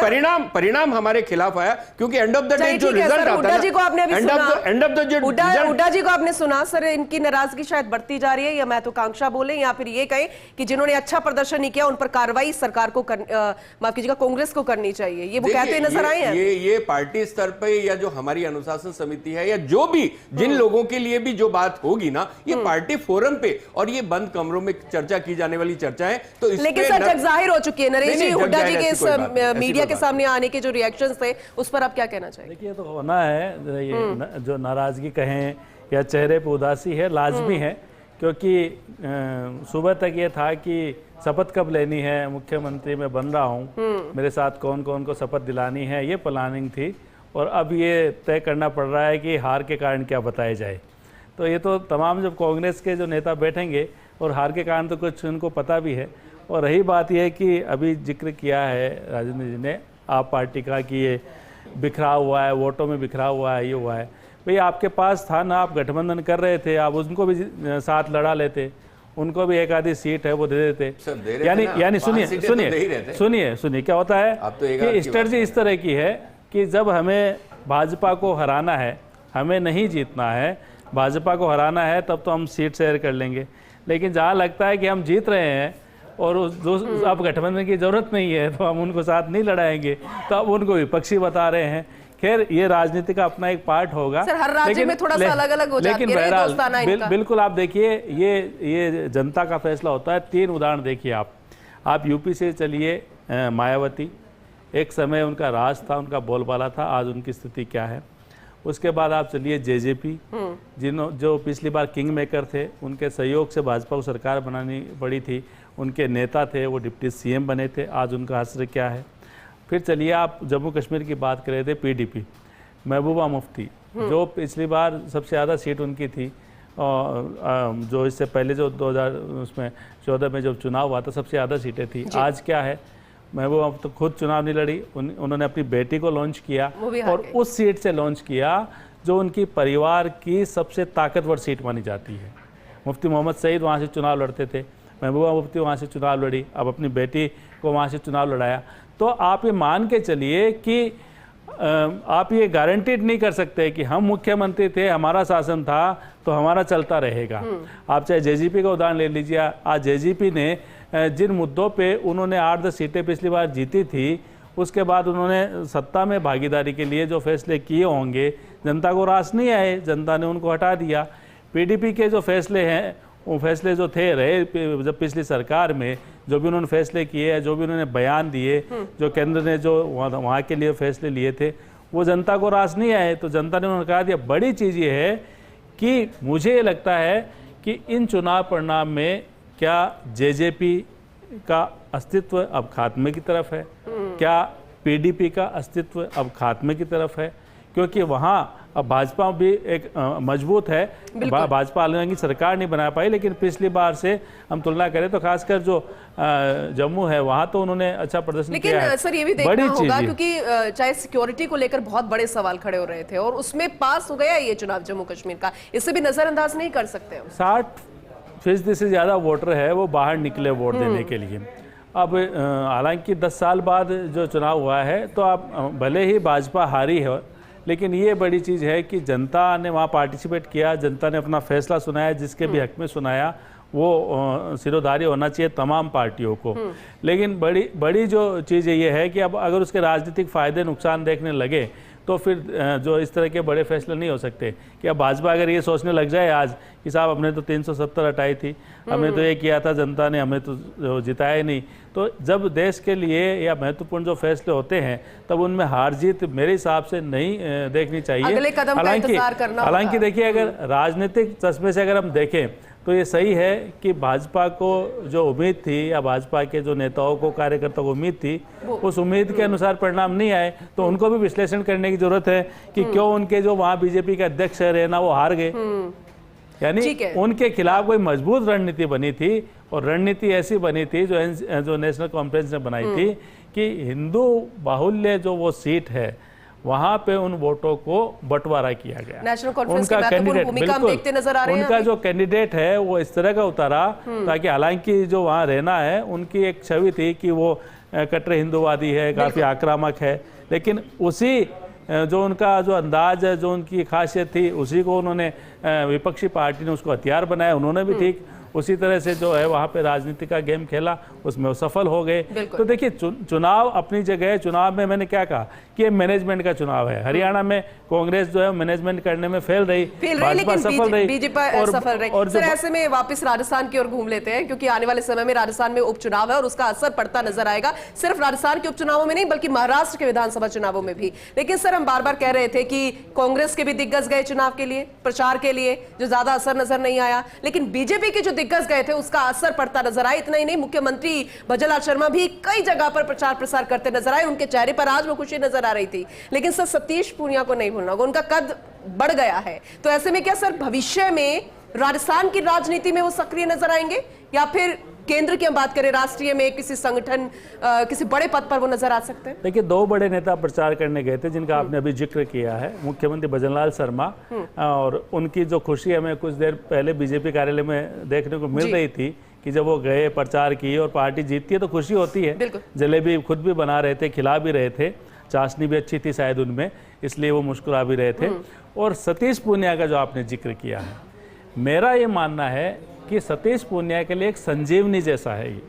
परिणाम हमारे खिलाफ आया, क्योंकि एंड ऑफ द डे जो रिजल्ट आता है, हुड्डा जी को आपने सुना सर, इनकी नाराजगी शायद बढ़ती जा रही है, या महत्वाकांक्षा बोले, या फिर ये कहें कि जिन्होंने अच्छा प्रदर्शन नहीं किया उन पर कार्रवाई सरकार को माफ कीजिएगा, कांग्रेस को करनी चाहिए, ये वो कहते नजर आए हैं। ये पार्टी स्तर पे, या जो हमारी अनुशासन समिति है, या जो भी जिन लोगों के लिए भी जो बात होगी ना, ये पार्टी फोरम पे और बंद कमरों में चर्चा की जाने वाली चर्चा है। तो लेकिन सर जग जाहिर हो चुकी है, नरेश जी, हुड्डा जी के इस मीडिया के सामने आने के जो रिएक्शंस थे, उस पर आप क्या कहना चाहिए? देखिए, तो होना है, ये जो नाराजगी कहें या चेहरे पर उदासी है, लाजमी है, क्योंकि सुबह तक ये था कि शपथ कब लेनी है, मुख्यमंत्री मैं बन रहा हूँ, मेरे साथ कौन कौन को शपथ दिलानी है, ये प्लानिंग थी। और अब ये तय करना पड़ रहा है कि हार के कारण क्या बताया जाए। तो ये तो तमाम जब कांग्रेस के जो नेता बैठेंगे, और हार के कारण तो कुछ उनको पता भी है। और रही बात यह है कि अभी जिक्र किया है राजेंद्र जी ने आप पार्टी का कि ये बिखरा हुआ है, वोटों में बिखरा हुआ है, ये हुआ है। भाई आपके पास था ना, आप गठबंधन कर रहे थे, आप उनको भी साथ लड़ा लेते, उनको भी एक आधी सीट है वो दे देते। यानी सुनिए क्या होता है कि स्ट्रेटजी इस तरह की है कि जब हमें भाजपा को हराना है, हमें नहीं जीतना है, भाजपा को हराना है, तब तो हम सीट शेयर कर लेंगे। लेकिन जहाँ लगता है कि हम जीत रहे हैं और अब गठबंधन की जरूरत नहीं है, तो हम उनको साथ नहीं लड़ाएंगे, तो अब उनको विपक्षी बता रहे हैं। खैर, ये राजनीति का अपना एक पार्ट होगा। सर, हर राज्य में थोड़ा सा अलग-अलग हो जाती है, लेकिन बहरहाल बिल्कुल आप देखिए, ये जनता का फैसला होता है। 3 उदाहरण देखिए आप यूपी से चलिए, मायावती, एक समय उनका राज था, उनका बोलबाला था, आज उनकी स्थिति क्या है। उसके बाद आप चलिए जेजेपी, जो पिछली बार किंग मेकर थे, उनके सहयोग से भाजपा को सरकार बनानी पड़ी थी, उनके नेता थे, वो डिप्टी सीएम बने थे, आज उनका असर क्या है। फिर चलिए आप जम्मू कश्मीर की बात कर रहे थे, पीडीपी, महबूबा मुफ्ती, जो पिछली बार सबसे ज़्यादा सीट उनकी थी, और जो इससे पहले जो 2014 में जब चुनाव हुआ था सबसे ज़्यादा सीटें थी। आज क्या है, महबूबा तो खुद चुनाव नहीं लड़ी, उन्होंने अपनी बेटी को लॉन्च किया, और उस सीट से लॉन्च किया जो उनकी परिवार की सबसे ताकतवर सीट मानी जाती है। मुफ्ती मोहम्मद सईद वहाँ से चुनाव लड़ते थे, महबूबा मुफ्ती वहाँ से चुनाव लड़ी, अब अपनी बेटी को वहाँ से चुनाव लड़ाया। तो आप ये मान के चलिए कि आप ये गारंटीड नहीं कर सकते कि हम मुख्यमंत्री थे, हमारा शासन था तो हमारा चलता रहेगा। आप चाहे जेजेपी का उदाहरण ले लीजिए, आज जेजेपी ने जिन मुद्दों पे उन्होंने 8-10 सीटें पिछली बार जीती थी, उसके बाद उन्होंने सत्ता में भागीदारी के लिए जो फैसले किए होंगे, जनता को रास नहीं आए, जनता ने उनको हटा दिया। पीडीपी के जो फैसले हैं, वो फैसले जो थे रहे जब पिछली सरकार में, जो भी उन्होंने फैसले किए, जो भी उन्होंने बयान दिए, जो केंद्र ने जो वहाँ के लिए फैसले लिए थे, वो जनता को रास नहीं आए, तो जनता ने उन्होंने कहा दिया। बड़ी चीज़ ये है कि मुझे ये लगता है कि इन चुनाव परिणाम में क्या जेजेपी का अस्तित्व अब खात्मे की तरफ है, क्या पीडीपी का अस्तित्व अब खात्मे की तरफ है, क्योंकि वहाँ अब भाजपा भी एक मजबूत है। भाजपा हालांकि सरकार नहीं बना पाई, लेकिन पिछली बार से हम तुलना करें तो खासकर जो जम्मू है वहाँ तो उन्होंने अच्छा प्रदर्शन किया है। लेकिन सर ये भी देखना होगा, क्योंकि चाहे सिक्योरिटी को लेकर बहुत बड़े सवाल खड़े हो रहे थे, और उसमें पास हो गया ये चुनाव जम्मू कश्मीर का, इससे भी नजरअंदाज नहीं कर सकते। 60% से ज़्यादा वोटर है वो बाहर निकले वोट देने के लिए। अब हालांकि 10 साल बाद जो चुनाव हुआ है, तो आप भले ही भाजपा हारी है, लेकिन ये बड़ी चीज़ है कि जनता ने वहाँ पार्टिसिपेट किया, जनता ने अपना फैसला सुनाया, जिसके भी हक में सुनाया, वो सिरोधारी होना चाहिए तमाम पार्टियों को। लेकिन बड़ी जो चीज़ ये है कि अब अगर उसके राजनीतिक फ़ायदे नुकसान देखने लगे, तो फिर जो इस तरह के बड़े फैसले नहीं हो सकते। कि अब भाजपा अगर ये सोचने लग जाए आज कि साहब हमने तो 370 हटाई थी, हमने तो ये किया था, जनता ने हमें तो जिताया ही नहीं, तो जब देश के लिए या महत्वपूर्ण जो फैसले होते हैं तब उनमें हार जीत मेरे हिसाब से नहीं देखनी चाहिए। अगले कदम का इंतजार करना होगा। हालांकि देखिए, अगर राजनीतिक चश्मे से अगर हम देखें तो ये सही है कि भाजपा को जो उम्मीद थी या भाजपा के जो नेताओं को, कार्यकर्ताओं को उम्मीद थी, उस उम्मीद के अनुसार परिणाम नहीं आए। तो उनको भी विश्लेषण करने की जरूरत है कि क्यों उनके जो वहाँ बीजेपी के अध्यक्ष रहे ना वो हार गए। यानी उनके खिलाफ कोई मजबूत रणनीति बनी थी, और रणनीति ऐसी बनी थी जो नेशनल कॉन्फ्रेंस ने बनाई थी कि हिंदू बाहुल्य जो वो सीट है वहां पे उन वोटों को बंटवारा किया गया। नेशनल कॉन्फ्रेंस की महत्वपूर्ण भूमिका हम देखते नजर आ रहे हैं। उनका जो कैंडिडेट है वो इस तरह का उतारा ताकि, हालांकि जो वहाँ रहना है उनकी एक छवि थी कि वो कट्टर हिंदूवादी है, काफ़ी आक्रामक है, लेकिन उसी जो उनका जो अंदाज है, जो उनकी खासियत थी, उसी को उन्होंने विपक्षी पार्टी ने उसको हथियार बनाया। उन्होंने भी ठीक उसी तरह से जो है वहाँ पे राजनीति का गेम खेला, उसमें वो सफल हो गए। तो देखिए, चुनाव अपनी जगह है। चुनाव में मैंने क्या कहा कि ये मैनेजमेंट का चुनाव है। हरियाणा में कांग्रेस जो है मैनेजमेंट करने में फेल रही, भाजपा सफल रही, बीजेपी सफल रही। और सर, ऐसे में वापस राजस्थान की ओर घूम लेते हैं, क्योंकि आने वाले समय में राजस्थान में उपचुनाव है और उसका असर पड़ता नजर आएगा, सिर्फ राजस्थान के उपचुनावों में नहीं बल्कि महाराष्ट्र के विधानसभा चुनावों में भी। लेकिन सर, हम बार बार कह रहे थे कि कांग्रेस के भी दिग्गज गए चुनाव के लिए, प्रचार के लिए, जो ज्यादा असर नजर नहीं आया, लेकिन बीजेपी के जो दिग्गज गए थे उसका असर पड़ता नजर आया। इतना ही नहीं, मुख्यमंत्री भजनलाल शर्मा भी कई जगह पर प्रचार प्रसार करते नजर आए, उनके चेहरे पर आज वो खुशी नजर आ रही थी। लेकिन सर, सतीश पूनिया को नहीं भूलना होगा, उनका कद बढ़ गया है। तो ऐसे में क्या सर भविष्य में राजस्थान की राजनीति में वो सक्रिय नजर आएंगे, या फिर केंद्र की हम बात करें राष्ट्रीय में किसी संगठन, किसी बड़े पद पर वो नजर आ सकते हैं? देखिए, दो बड़े नेता प्रचार करने गए थे जिनका आपने अभी जिक्र किया है, मुख्यमंत्री भजनलाल शर्मा, और उनकी जो खुशी हमें कुछ देर पहले बीजेपी कार्यालय में देखने को मिल रही थी कि जब वो गए, प्रचार किए और पार्टी जीतती है तो खुशी होती है। जलेबी खुद भी बना रहे थे, खिला भी रहे थे, चाशनी भी अच्छी थी शायद उनमें, इसलिए वो मुस्कुरा भी रहे थे। और सतीश पूनिया का जो आपने जिक्र किया है, मेरा ये मानना है कि सतीश पूनिया के लिए एक संजीवनी जैसा है। ये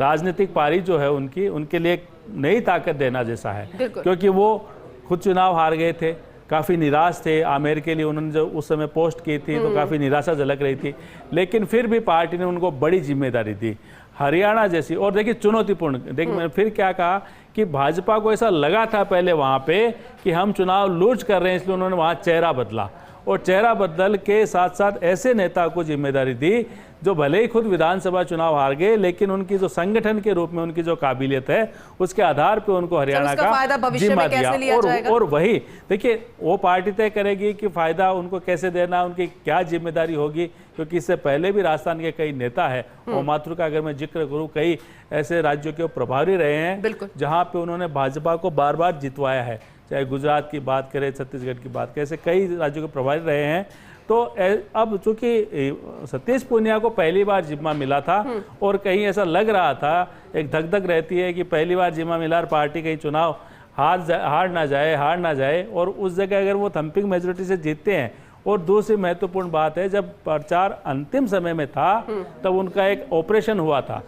राजनीतिक पारी जो है उनके लिए एक नई ताकत देना जैसा है, क्योंकि वो खुद चुनाव हार गए थे, काफ़ी निराश थे। आमेर के लिए उन्होंने जो उस समय पोस्ट की थी तो काफ़ी निराशा झलक रही थी, लेकिन फिर भी पार्टी ने उनको बड़ी जिम्मेदारी दी, हरियाणा जैसी। और देखिए, चुनौतीपूर्ण, देखिए मैंने फिर क्या कहा कि भाजपा को ऐसा लगा था पहले वहाँ पे कि हम चुनाव लूज कर रहे हैं, इसलिए उन्होंने वहाँ चेहरा बदला, और चेहरा बदल के साथ साथ ऐसे नेता को जिम्मेदारी दी जो भले ही खुद विधानसभा चुनाव हार गए, लेकिन उनकी जो संगठन के रूप में उनकी जो काबिलियत है उसके आधार पे उनको हरियाणा का जिम्मा दिया। और वही देखिए, वो पार्टी तय करेगी कि फायदा उनको कैसे देना, उनकी क्या जिम्मेदारी होगी, क्योंकि इससे पहले भी राजस्थान के कई नेता है, और माथुर का अगर मैं जिक्र करूँ, कई ऐसे राज्यों के प्रभारी रहे हैं जहाँ पे उन्होंने भाजपा को बार बार जितवाया है, चाहे गुजरात की बात करें, छत्तीसगढ़ की बात करें, ऐसे कई राज्यों के प्रभारी रहे हैं। तो अब चूंकि सतीश पूनिया को पहली बार जिम्मा मिला था और कहीं ऐसा लग रहा था, एक धक धक रहती है कि पहली बार जिम्मा मिला और पार्टी कहीं चुनाव हार ना जाए, और उस जगह अगर वो थम्पिंग मेजोरिटी से जीतते हैं। और दूसरी महत्वपूर्ण बात है, जब प्रचार अंतिम समय में था तब उनका एक ऑपरेशन हुआ था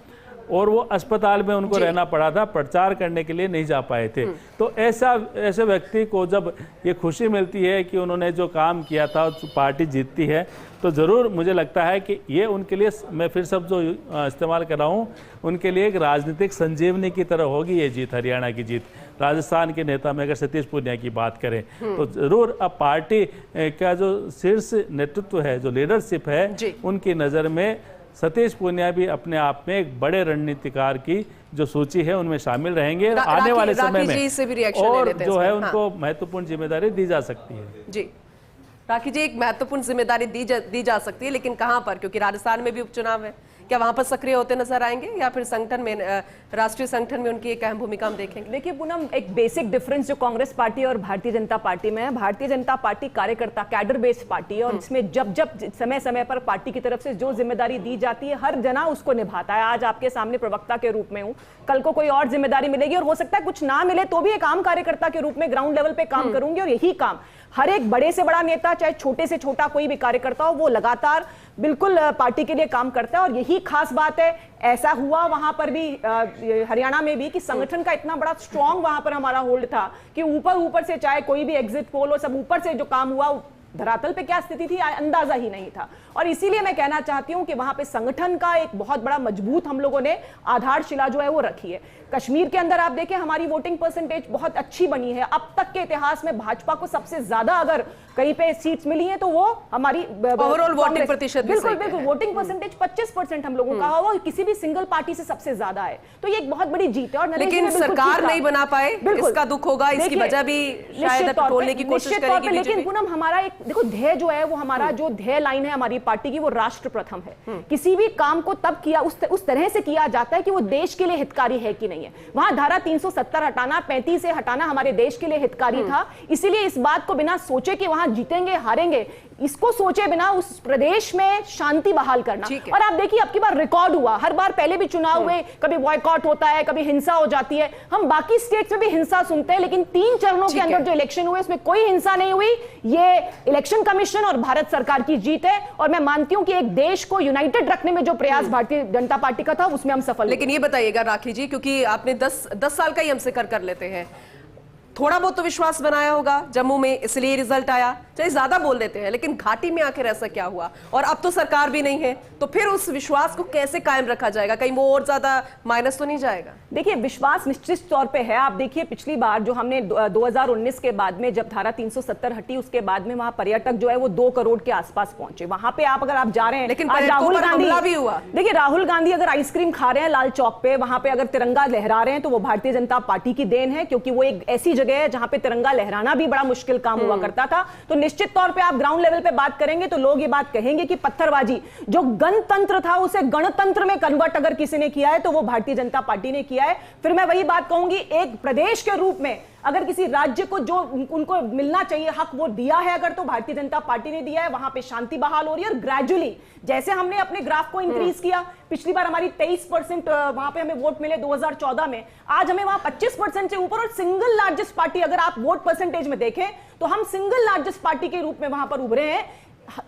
और वो अस्पताल में उनको रहना पड़ा था, प्रचार करने के लिए नहीं जा पाए थे। तो ऐसे व्यक्ति को जब ये खुशी मिलती है कि उन्होंने जो काम किया था पार्टी जीतती है, तो ज़रूर मुझे लगता है कि ये उनके लिए, मैं फिर सब जो इस्तेमाल कर रहा हूँ, उनके लिए एक राजनीतिक संजीवनी की तरह होगी ये जीत, हरियाणा की जीत। राजस्थान के नेता में अगर सतीश पूनिया की बात करें तो ज़रूर अब पार्टी का जो शीर्ष नेतृत्व है, जो लीडरशिप है, उनकी नज़र में सतीश पूनिया भी अपने आप में एक बड़े रणनीतिकार की जो सूची है उनमें शामिल रहेंगे आने वाले समय में, और जो है उनको महत्वपूर्ण जिम्मेदारी दी जा सकती है। जी राखी जी, एक महत्वपूर्ण जिम्मेदारी दी जा सकती है, लेकिन कहां पर? क्योंकि राजस्थान में भी उपचुनाव है, क्या वहां पर सक्रिय होते नजर आएंगे या फिर संगठन में, राष्ट्रीय संगठन में उनकी एक अहम भूमिका हम देखेंगे? देखिए पूनम, एक बेसिक डिफरेंस जो कांग्रेस पार्टी और भारतीय जनता पार्टी में है, भारतीय जनता पार्टी कार्यकर्ता कैडर बेस्ड पार्टी है, और इसमें जब समय समय पर पार्टी की तरफ से जो जिम्मेदारी दी जाती है हर जना उसको निभाता है। आज आपके सामने प्रवक्ता के रूप में हूँ, कल को कोई और जिम्मेदारी मिलेगी और हो सकता है कुछ ना मिले तो भी एक आम कार्यकर्ता के रूप में ग्राउंड लेवल पे काम करूंगी। और यही काम हर एक बड़े से बड़ा नेता, चाहे छोटे से छोटा कोई भी कार्यकर्ता हो, वो लगातार बिल्कुल पार्टी के लिए काम करता है। और यही खास बात है, ऐसा हुआ वहां पर भी हरियाणा में भी कि संगठन का इतना बड़ा स्ट्रांग वहां पर हमारा होल्ड था कि ऊपर से चाहे कोई भी एग्जिट पोल हो, सब ऊपर से जो काम हुआ, धरातल पे क्या स्थिति थी अंदाजा ही नहीं था। और इसीलिए मैं कहना चाहती हूं कि वहां पे संगठन का एक बहुत बड़ा मजबूत हम लोगों ने आधारशिला जो है वो रखी है। कश्मीर के अंदर आप देखें हमारी वोटिंग परसेंटेज बहुत अच्छी बनी है। अब तक के इतिहास में भाजपा को सबसे ज्यादा अगर कहीं पे सीट्स मिली हैं तो वो हमारी ओवरऑल वोटिंग प्रतिशत बिल्कुल बिल्कुल वोटिंग परसेंटेज 25% हम लोगों का हुआ, किसी भी सिंगल पार्टी से सबसे ज्यादा है। तो ये एक बहुत बड़ी जीत है। और लेकिन सरकार नहीं बना पाए, इसका दुख होगा, इसकी वजह भी शायद तोड़ने की कोशिश करेगी। लेकिन पूनम हमारा एक देखो ध्येय जो है वो हमारा जो ध्येय लाइन है हमारी पार्टी की, वो राष्ट्र प्रथम है। किसी भी काम को तब किया उस तरह से किया जाता है कि वो देश के लिए हितकारी है कि नहीं है। वहां धारा 370 हटाना, 35 से हटाना हमारे देश के लिए हितकारी था। इसीलिए इस बात को बिना सोचे कि वहां जीतेंगे हारेंगे, इसको सोचे बिना उस प्रदेश में शांति बहाल करना। और आप देखिए अब की बार रिकॉर्ड हुआ, हर बार पहले भी चुनाव हुए, कभी बॉयकॉट होता है, कभी हिंसा हो जाती है। हम बाकी स्टेट्स में भी हिंसा सुनते हैं, लेकिन 3 चरणों के अंदर जो इलेक्शन हुए उसमें कोई हिंसा नहीं हुई। ये इलेक्शन कमीशन और भारत सरकार की जीत है। और मैं मानती हूं कि एक देश को यूनाइटेड रखने में जो प्रयास भारतीय जनता पार्टी का था उसमें हम सफल। लेकिन ये बताइएगा राखी जी, क्योंकि आपने 10 साल का ही हमसे कर लेते हैं, थोड़ा बहुत तो विश्वास बनाया होगा जम्मू में, इसलिए रिजल्ट आया, चाहे ज्यादा बोल देते हैं, लेकिन घाटी में आखिर ऐसा क्या हुआ? और अब तो सरकार भी नहीं है, तो फिर उस विश्वास को कैसे कायम रखा जाएगा? कहीं वो और ज्यादा माइनस तो नहीं जाएगा? देखिए विश्वास निश्चित तौर पे है। आप देखिए पिछली बार जो हमने 2019 के बाद में जब धारा 370 हटी, उसके बाद में वहां पर्यटक जो है वो 2 करोड़ के आसपास पहुंचे। वहां पे आप अगर आप जा रहे हैं, लेकिन राहुल गांधी भी हुआ। देखिए राहुल गांधी अगर आइसक्रीम खा रहे हैं लाल चौक पे, वहां पे अगर तिरंगा लहरा रहे हैं तो वो भारतीय जनता पार्टी की देन है, क्योंकि वो एक ऐसी जगह है जहां पे तिरंगा लहराना भी बड़ा मुश्किल काम हुआ करता था। तो निश्चित तौर पे आप ग्राउंड लेवल पे बात करेंगे तो लोग ये बात कहेंगे कि पत्थरबाजी, जो गणतंत्र था उसे गणतंत्र में कन्वर्ट अगर किसी ने किया है तो वो भारतीय जनता पार्टी ने किया है। फिर मैं वही बात कहूंगी, एक प्रदेश के रूप में अगर किसी राज्य को जो उनको मिलना चाहिए हक वो दिया है अगर, तो भारतीय जनता पार्टी ने दिया है। वहां पे शांति बहाल हो रही है। और ग्रेजुअली जैसे हमने अपने ग्राफ को इंक्रीज किया, पिछली बार हमारी 23% वहां पे हमें वोट मिले 2014 में, आज हमें वहां 25% से ऊपर। और सिंगल लार्जेस्ट पार्टी अगर आप वोट परसेंटेज में देखें तो हम सिंगल लार्जेस्ट पार्टी के रूप में वहां पर उभरे हैं।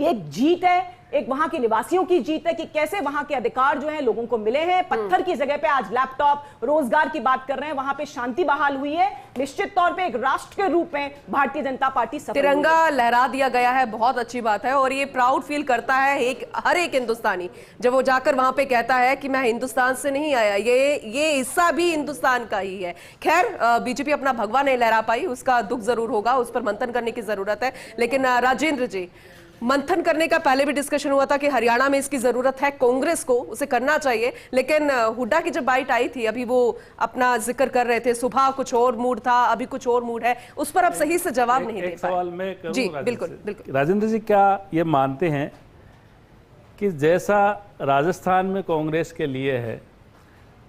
एक जीत है, एक वहां के निवासियों की जीत है कि कैसे वहां के अधिकार जो है लोगों को मिले हैं। पत्थर की जगह पे आज लैपटॉप, रोजगार की बात कर रहे हैं, वहां पे शांति बहाल हुई है। निश्चित तौर पे एक राष्ट्र के रूप में भारतीय जनता पार्टी तिरंगा लहरा दिया गया है, बहुत अच्छी बात है। और ये प्राउड फील करता है हर एक हिंदुस्तानी जब वो जाकर वहां पे कहता है कि मैं हिंदुस्तान से नहीं आया, ये हिस्सा भी हिंदुस्तान का ही है। खैर बीजेपी अपना भगवा नहीं लहरा पाई, उसका दुख जरूर होगा, उस पर मंथन करने की जरूरत है। लेकिन राजेंद्र जी, मंथन करने का पहले भी डिस्कशन हुआ था कि हरियाणा में इसकी जरूरत है, कांग्रेस को उसे करना चाहिए। लेकिन हुड्डा की जब बाइट आई थी, अभी वो अपना जिक्र कर रहे थे, सुबह कुछ और मूड था, अभी कुछ और मूड है, उस पर अब सही से जवाब नहीं दे पाए। सवाल मैं करूं जी बिल्कुल बिल्कुल। राजेंद्र जी, क्या ये मानते हैं कि जैसा राजस्थान में कांग्रेस के लिए है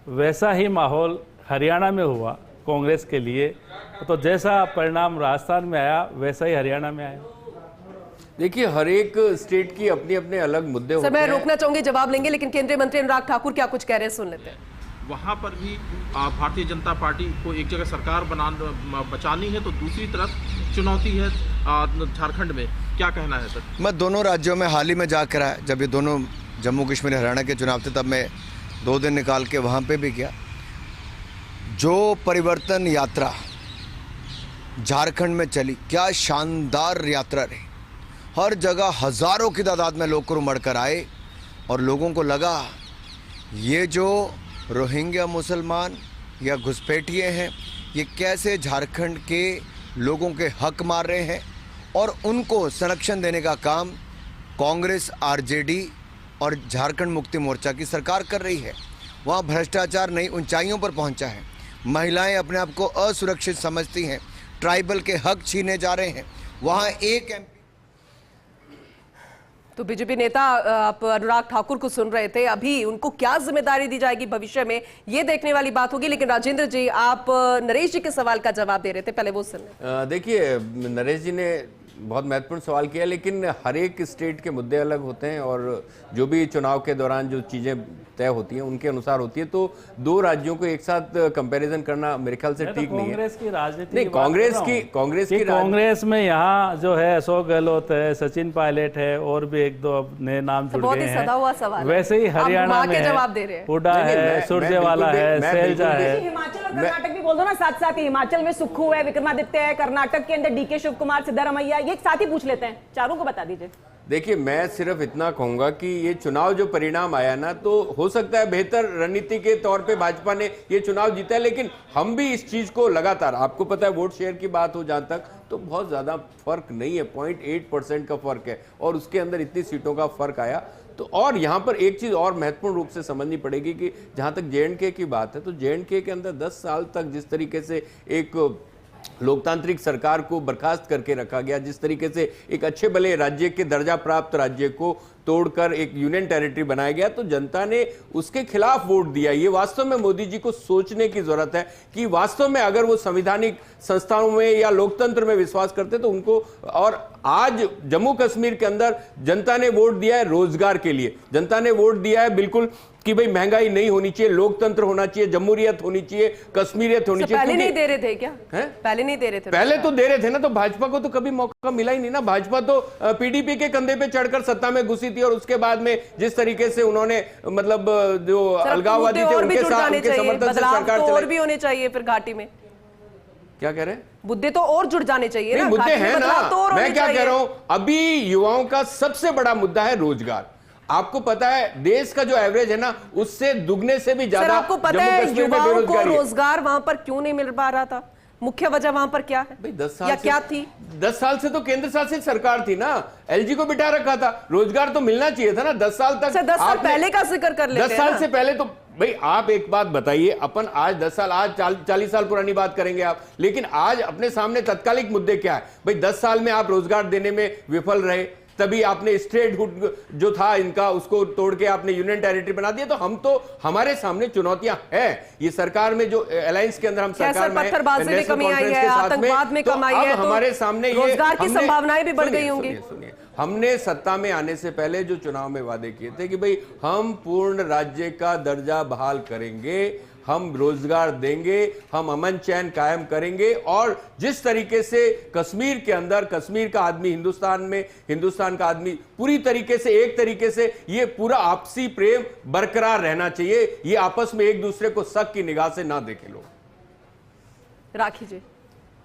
वैसा ही माहौल हरियाणा में हुआ कांग्रेस के लिए, तो जैसा परिणाम राजस्थान में आया वैसा ही हरियाणा में आया? देखिए, हर एक स्टेट की अपने अपने अलग मुद्दे होते हैं। मैं रोकना चाहूंगी, जवाब लेंगे, लेकिन केंद्रीय मंत्री अनुराग ठाकुर क्या कुछ कह रहे हैं सुन लेते हैं। वहाँ पर भी भारतीय जनता पार्टी को एक जगह सरकार बचानी है, तो दूसरी तरफ चुनौती है झारखंड में। क्या कहना है सर? मैं दोनों राज्यों में हाल ही में जाकर आया, जब ये दोनों जम्मू कश्मीर हरियाणा के चुनाव थे, तब मैं 2 दिन निकाल के वहाँ पे भी गया। जो परिवर्तन यात्रा झारखंड में चली, क्या शानदार यात्रा रही। हर जगह हजारों की तादाद में लोग उमड़ कर आए और लोगों को लगा ये जो रोहिंग्या मुसलमान या घुसपैठिए हैं, ये कैसे झारखंड के लोगों के हक मार रहे हैं, और उनको संरक्षण देने का काम कांग्रेस, आरजेडी और झारखंड मुक्ति मोर्चा की सरकार कर रही है। वहाँ भ्रष्टाचार नई ऊंचाइयों पर पहुँचा है, महिलाएं अपने आप को असुरक्षित समझती हैं, ट्राइबल के हक छीने जा रहे हैं। वहाँ एक एमपी, तो बीजेपी नेता आप अनुराग ठाकुर को सुन रहे थे, अभी उनको क्या जिम्मेदारी दी जाएगी भविष्य में, ये देखने वाली बात होगी। लेकिन राजेंद्र जी, आप नरेश जी के सवाल का जवाब दे रहे थे, पहले वो सुन लें। देखिए, नरेश जी ने बहुत महत्वपूर्ण सवाल किया, लेकिन हर एक स्टेट के मुद्दे अलग होते हैं और जो भी चुनाव के दौरान जो चीज़ें तय होती हैं उनके अनुसार होती है। तो दो राज्यों को एक साथ कंपैरिजन करना मेरे ख्याल से ठीक नहीं है। कांग्रेस की राजनीति नहीं, कांग्रेस में यहाँ जो है अशोक गहलोत है, सचिन पायलट है और भी एक दो नए नाम जुड़ बहुत गए ही सदा हुआ सवाल हैं। है। वैसे ही आप हरियाणा माँ में के जवाब दे रहे हैं। हुड्डा है, सुरजेवाला है, सैलजा है। हिमाचल और कर्नाटक भी बोल दो ना साथ साथ ही। हिमाचल में सुक्खू है, विक्रमादित्य है, कर्नाटक के अंदर डीके शिव कुमार, सिद्धारमैया, ये एक साथ ही पूछ लेते हैं, चारों को बता दीजिए। देखिए, मैं सिर्फ इतना कहूंगा कि ये चुनाव जो परिणाम आया ना, तो हो सकता है बेहतर रणनीति के तौर पे भाजपा ने ये चुनाव जीता है, लेकिन हम भी इस चीज को लगातार, आपको पता है वोट शेयर की बात हो जहां तक, तो बहुत ज्यादा फर्क नहीं है, 0.8% का फर्क है और उसके अंदर इतनी सीटों का फर्क आया। तो और यहाँ पर एक चीज और महत्वपूर्ण रूप से समझनी पड़ेगी कि जहां तक J&K की बात है, तो J&K के अंदर 10 साल तक जिस तरीके से एक लोकतांत्रिक सरकार को बर्खास्त करके रखा गया, जिस तरीके से एक अच्छे भले राज्य के दर्जा प्राप्त राज्य को तोड़कर एक यूनियन टेरिटरी बनाया गया, तो जनता ने उसके खिलाफ वोट दिया। ये वास्तव में मोदी जी को सोचने की जरूरत है कि वास्तव में अगर वो संवैधानिक संस्थाओं में या लोकतंत्र में विश्वास करते तो उनको, और आज जम्मू कश्मीर के अंदर जनता ने वोट दिया है रोजगार के लिए, जनता ने वोट दिया है बिल्कुल कि भाई महंगाई नहीं होनी चाहिए, लोकतंत्र होना चाहिए, जमहूरियत होनी चाहिए, कश्मीरियत होनी चाहिए। पहले नहीं दे रहे थे क्या? पहले नहीं दे रहे थे? पहले तो दे रहे थे ना, तो भाजपा को तो कभी मौका मिला ही नहीं ना। भाजपा तो पीडीपी के कंधे पे चढ़कर सत्ता में घुसी थी और उसके बाद में जिस तरीके से उन्होंने मतलब जो अलगाववादी थे उनके साथ, उनके समर्थन से सरकार चलाई। और भी होने चाहिए फिर घाटी में। क्या कह रहे हैं? मुद्दे तो और जुड़ जाने चाहिए ना, मुद्दे हैं ना। तो मैं क्या कह रहा हूं, अभी युवाओं का सबसे बड़ा मुद्दा है रोजगार। आपको पता है देश का जो एवरेज है ना, उससे दुगने से भी ज्यादा आपको पता है युवाओं को रोजगार वहां पर क्यों नहीं मिल पा रहा था? मुख्य वजह वहां पर क्या है भाई? 10 साल या से, क्या थी? 10 साल से तो केंद्र शासित सरकार थी ना, एलजी को बिठा रखा था, रोजगार तो मिलना चाहिए था ना 10 साल तक। 10 साल पहले का जिक्र कर लेते हैं। 10 साल से पहले तो भाई आप एक बात बताइए, अपन आज 10 साल, आज 40 साल पुरानी बात करेंगे आप, लेकिन आज अपने सामने तत्कालिक मुद्दे क्या है? भाई 10 साल में आप रोजगार देने में विफल रहे, तभी आपने स्टेटहुड जो था इनका उसको तोड़ के आपने यूनियन टेरिटरी बना दिया। तो हम तो, हमारे सामने चुनौतियां हैं। ये सरकार में जो अलायंस के अंदर हम सरकार में, पत्थरबाजी में कमी आई है, आतंकवाद में कमी आई है, तो हमारे सामने रोजगार की संभावनाएं भी बढ़ गई होंगी। सुनिए, हमने सत्ता में आने से पहले जो चुनाव में वादे किए थे कि भाई हम पूर्ण राज्य का दर्जा बहाल करेंगे, हम रोजगार देंगे, हम अमन चैन कायम करेंगे, और जिस तरीके से कश्मीर के अंदर कश्मीर का आदमी हिंदुस्तान में, हिंदुस्तान का आदमी पूरी तरीके से, एक तरीके से ये पूरा आपसी प्रेम बरकरार रहना चाहिए, ये आपस में एक दूसरे को शक की निगाह से ना देखें लोग। राखी जी,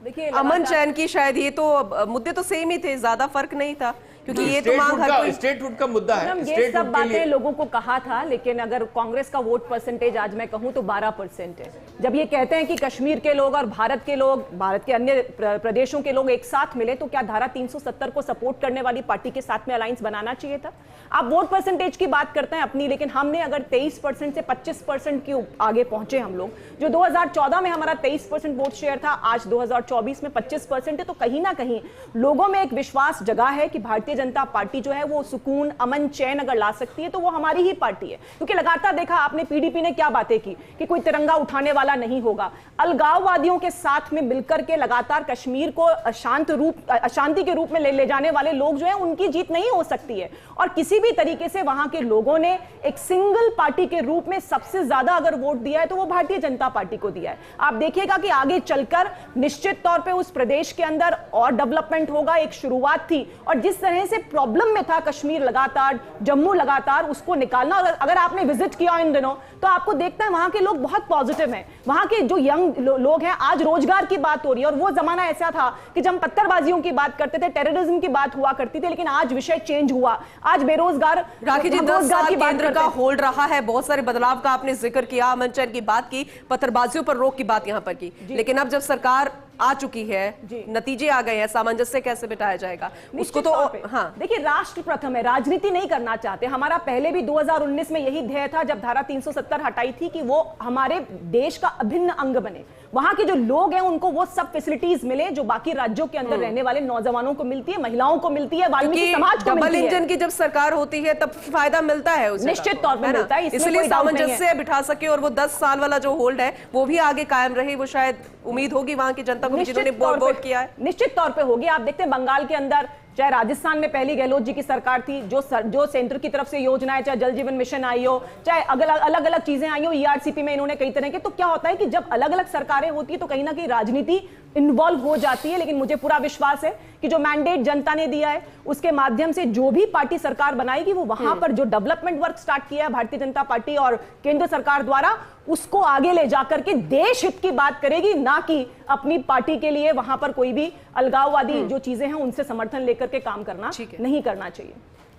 देखिए अमन चैन की शायद ये तो मुद्दे तो सेम ही थे, ज्यादा फर्क नहीं था, क्योंकि ये तो मांग हर कोई, स्टेटहुड का मुद्दा है। ये सब बातें लोगों को कहा था, लेकिन अगर कांग्रेस का वोट परसेंटेज आज मैं कहूं तो 12% है। जब ये कहते हैं कि कश्मीर के लोग और भारत के लोग, भारत के अन्य प्रदेशों के लोग एक साथ मिले, तो क्या धारा 370 को सपोर्ट करने वाली पार्टी के साथ में अलायंस बनाना चाहिए था? आप वोट परसेंटेज की बात करते हैं अपनी, लेकिन हमने अगर 23% से 25% की आगे पहुंचे हम लोग, जो 2014 में हमारा 23% वोट शेयर था, आज 2024 में 25% है, तो कहीं ना कहीं लोगों में एक विश्वास जगा है कि भारतीय जनता पार्टी जो है वो सुकून, अमन, चैन अगर ला सकती है तो वो हमारी ही पार्टी है। क्योंकि लगातार देखा आपने पीडीपी ने क्या बातें की कि कोई तिरंगा उठाने वाला नहीं होगा, अलगाववादियों के साथ में मिलकर के लगातार कश्मीर को अशांति के रूप में ले जाने वाले लोग जो है उनकी जीत नहीं हो सकती है। और किसी भी तरीके से वहां के लोगों ने एक सिंगल पार्टी के रूप में सबसे ज्यादा अगर वोट दिया है तो वो भारतीय जनता पार्टी को दिया है। आप देखिएगा कि आगे चलकर निश्चित तौर पे उस प्रदेश के अंदर और डेवलपमेंट होगा। एक शुरुआत थी, और जिस तरह से प्रॉब्लम में था कश्मीर लगातार, जम्मू लगातार, उसको निकालना। अगर आपने विजिट किया इन दिनों तो आपको देखता है वहां के लोग बहुत पॉजिटिव हैं। वहां के जो यंग लोग हैं, आज रोजगार की बात हो रही है, और वो जमाना ऐसा था कि जब पत्थरबाजियों की बात करते थे, टेररिज्म की बात हुआ करती थी, लेकिन आज विषय चेंज हुआ। आज बेरोजगार, राखी जी, 10 साल केंद्र का होल्ड रहा है, बहुत सारे बदलाव का आपने जिक्र किया, अमन चैन की बात की, पत्थरबाजियों पर रोक की बात यहां पर की, लेकिन अब जब सरकार आ चुकी है, नतीजे आ गए हैं, सामंजस्य कैसे बिठाया जाएगा उसको? तो हाँ, देखिए, राष्ट्र प्रथम है, राजनीति नहीं करना चाहते। हमारा पहले भी 2019 में यही ध्येय था जब धारा 370 हटाई थी कि वो हमारे देश का अभिन्न अंग बने, वहां के जो लोग हैं उनको वो सब फैसिलिटीज मिले जो बाकी राज्यों के अंदर रहने वाले नौजवानों को मिलती है, महिलाओं को मिलती है, वाल्मीकि समाज को मिलती है। डबल इंजन की जब सरकार होती है तब फायदा मिलता है उसे, निश्चित तौर पर मिलता है, इसलिए सामंजस्य बिठा सके और वो 10 साल वाला जो होल्ड है वो भी आगे कायम रहे, वो शायद उम्मीद होगी वहां की जनता जनता को भी जिन्होंने वोट किया है? निश्चित तौर पे होगी। आप देखते हैं बंगाल के अंदर, चाहे राजस्थान में पहली गहलोत जी की सरकार थी, जो सेंटर की तरफ से योजनाएं, चाहे जल जीवन मिशन आई हो, चाहे अलग अलग चीजें आई हो, ईआरसीपी में इन्होंने कई तरह के, तो क्या होता है कि जब अलग अलग सरकारें होती है तो कहीं ना कहीं राजनीति इन्वॉल्व हो जाती है। लेकिन मुझे पूरा विश्वास है कि जो मैंडेट जनता ने दिया है उसके माध्यम से जो भी पार्टी सरकार बनाएगी वो वहां पर जो डेवलपमेंट वर्क स्टार्ट किया है भारतीय जनता पार्टी और केंद्र सरकार द्वारा, उसको आगे ले जाकर के देश हित की बात करेगी, ना कि अपनी पार्टी के लिए वहां पर कोई भी अलगाववादी जो चीजें हैं उनसे समर्थन लेकर के काम करना नहीं करना चाहिए।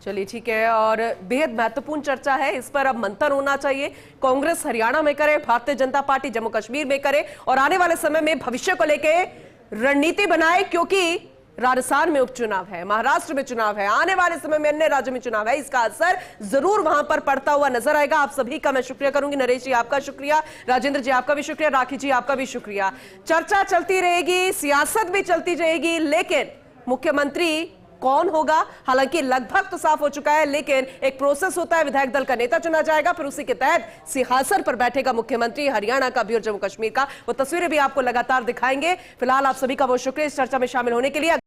चलिए ठीक है, और बेहद महत्वपूर्ण चर्चा है, इस पर अब मंथन होना चाहिए। कांग्रेस हरियाणा में करे, भारतीय जनता पार्टी जम्मू कश्मीर में करे, और आने वाले समय में भविष्य को लेके रणनीति बनाए, क्योंकि राजस्थान में उपचुनाव है, महाराष्ट्र में चुनाव है, आने वाले समय में अन्य राज्यों में चुनाव है, इसका असर जरूर वहां पर पड़ता हुआ नजर आएगा। आप सभी का मैं शुक्रिया करूंगी। नरेश जी आपका शुक्रिया, राजेंद्र जी आपका भी शुक्रिया, राखी जी आपका भी शुक्रिया। चर्चा चलती रहेगी, सियासत भी चलती रहेगी, लेकिन मुख्यमंत्री कौन होगा, हालांकि लगभग तो साफ हो चुका है, लेकिन एक प्रोसेस होता है, विधायक दल का नेता चुना जाएगा, फिर उसी के तहत सिंहासन पर बैठेगा मुख्यमंत्री हरियाणा का भी और जम्मू कश्मीर का। वो तस्वीरें भी आपको लगातार दिखाएंगे। फिलहाल आप सभी का बहुत शुक्रिया इस चर्चा में शामिल होने के लिए।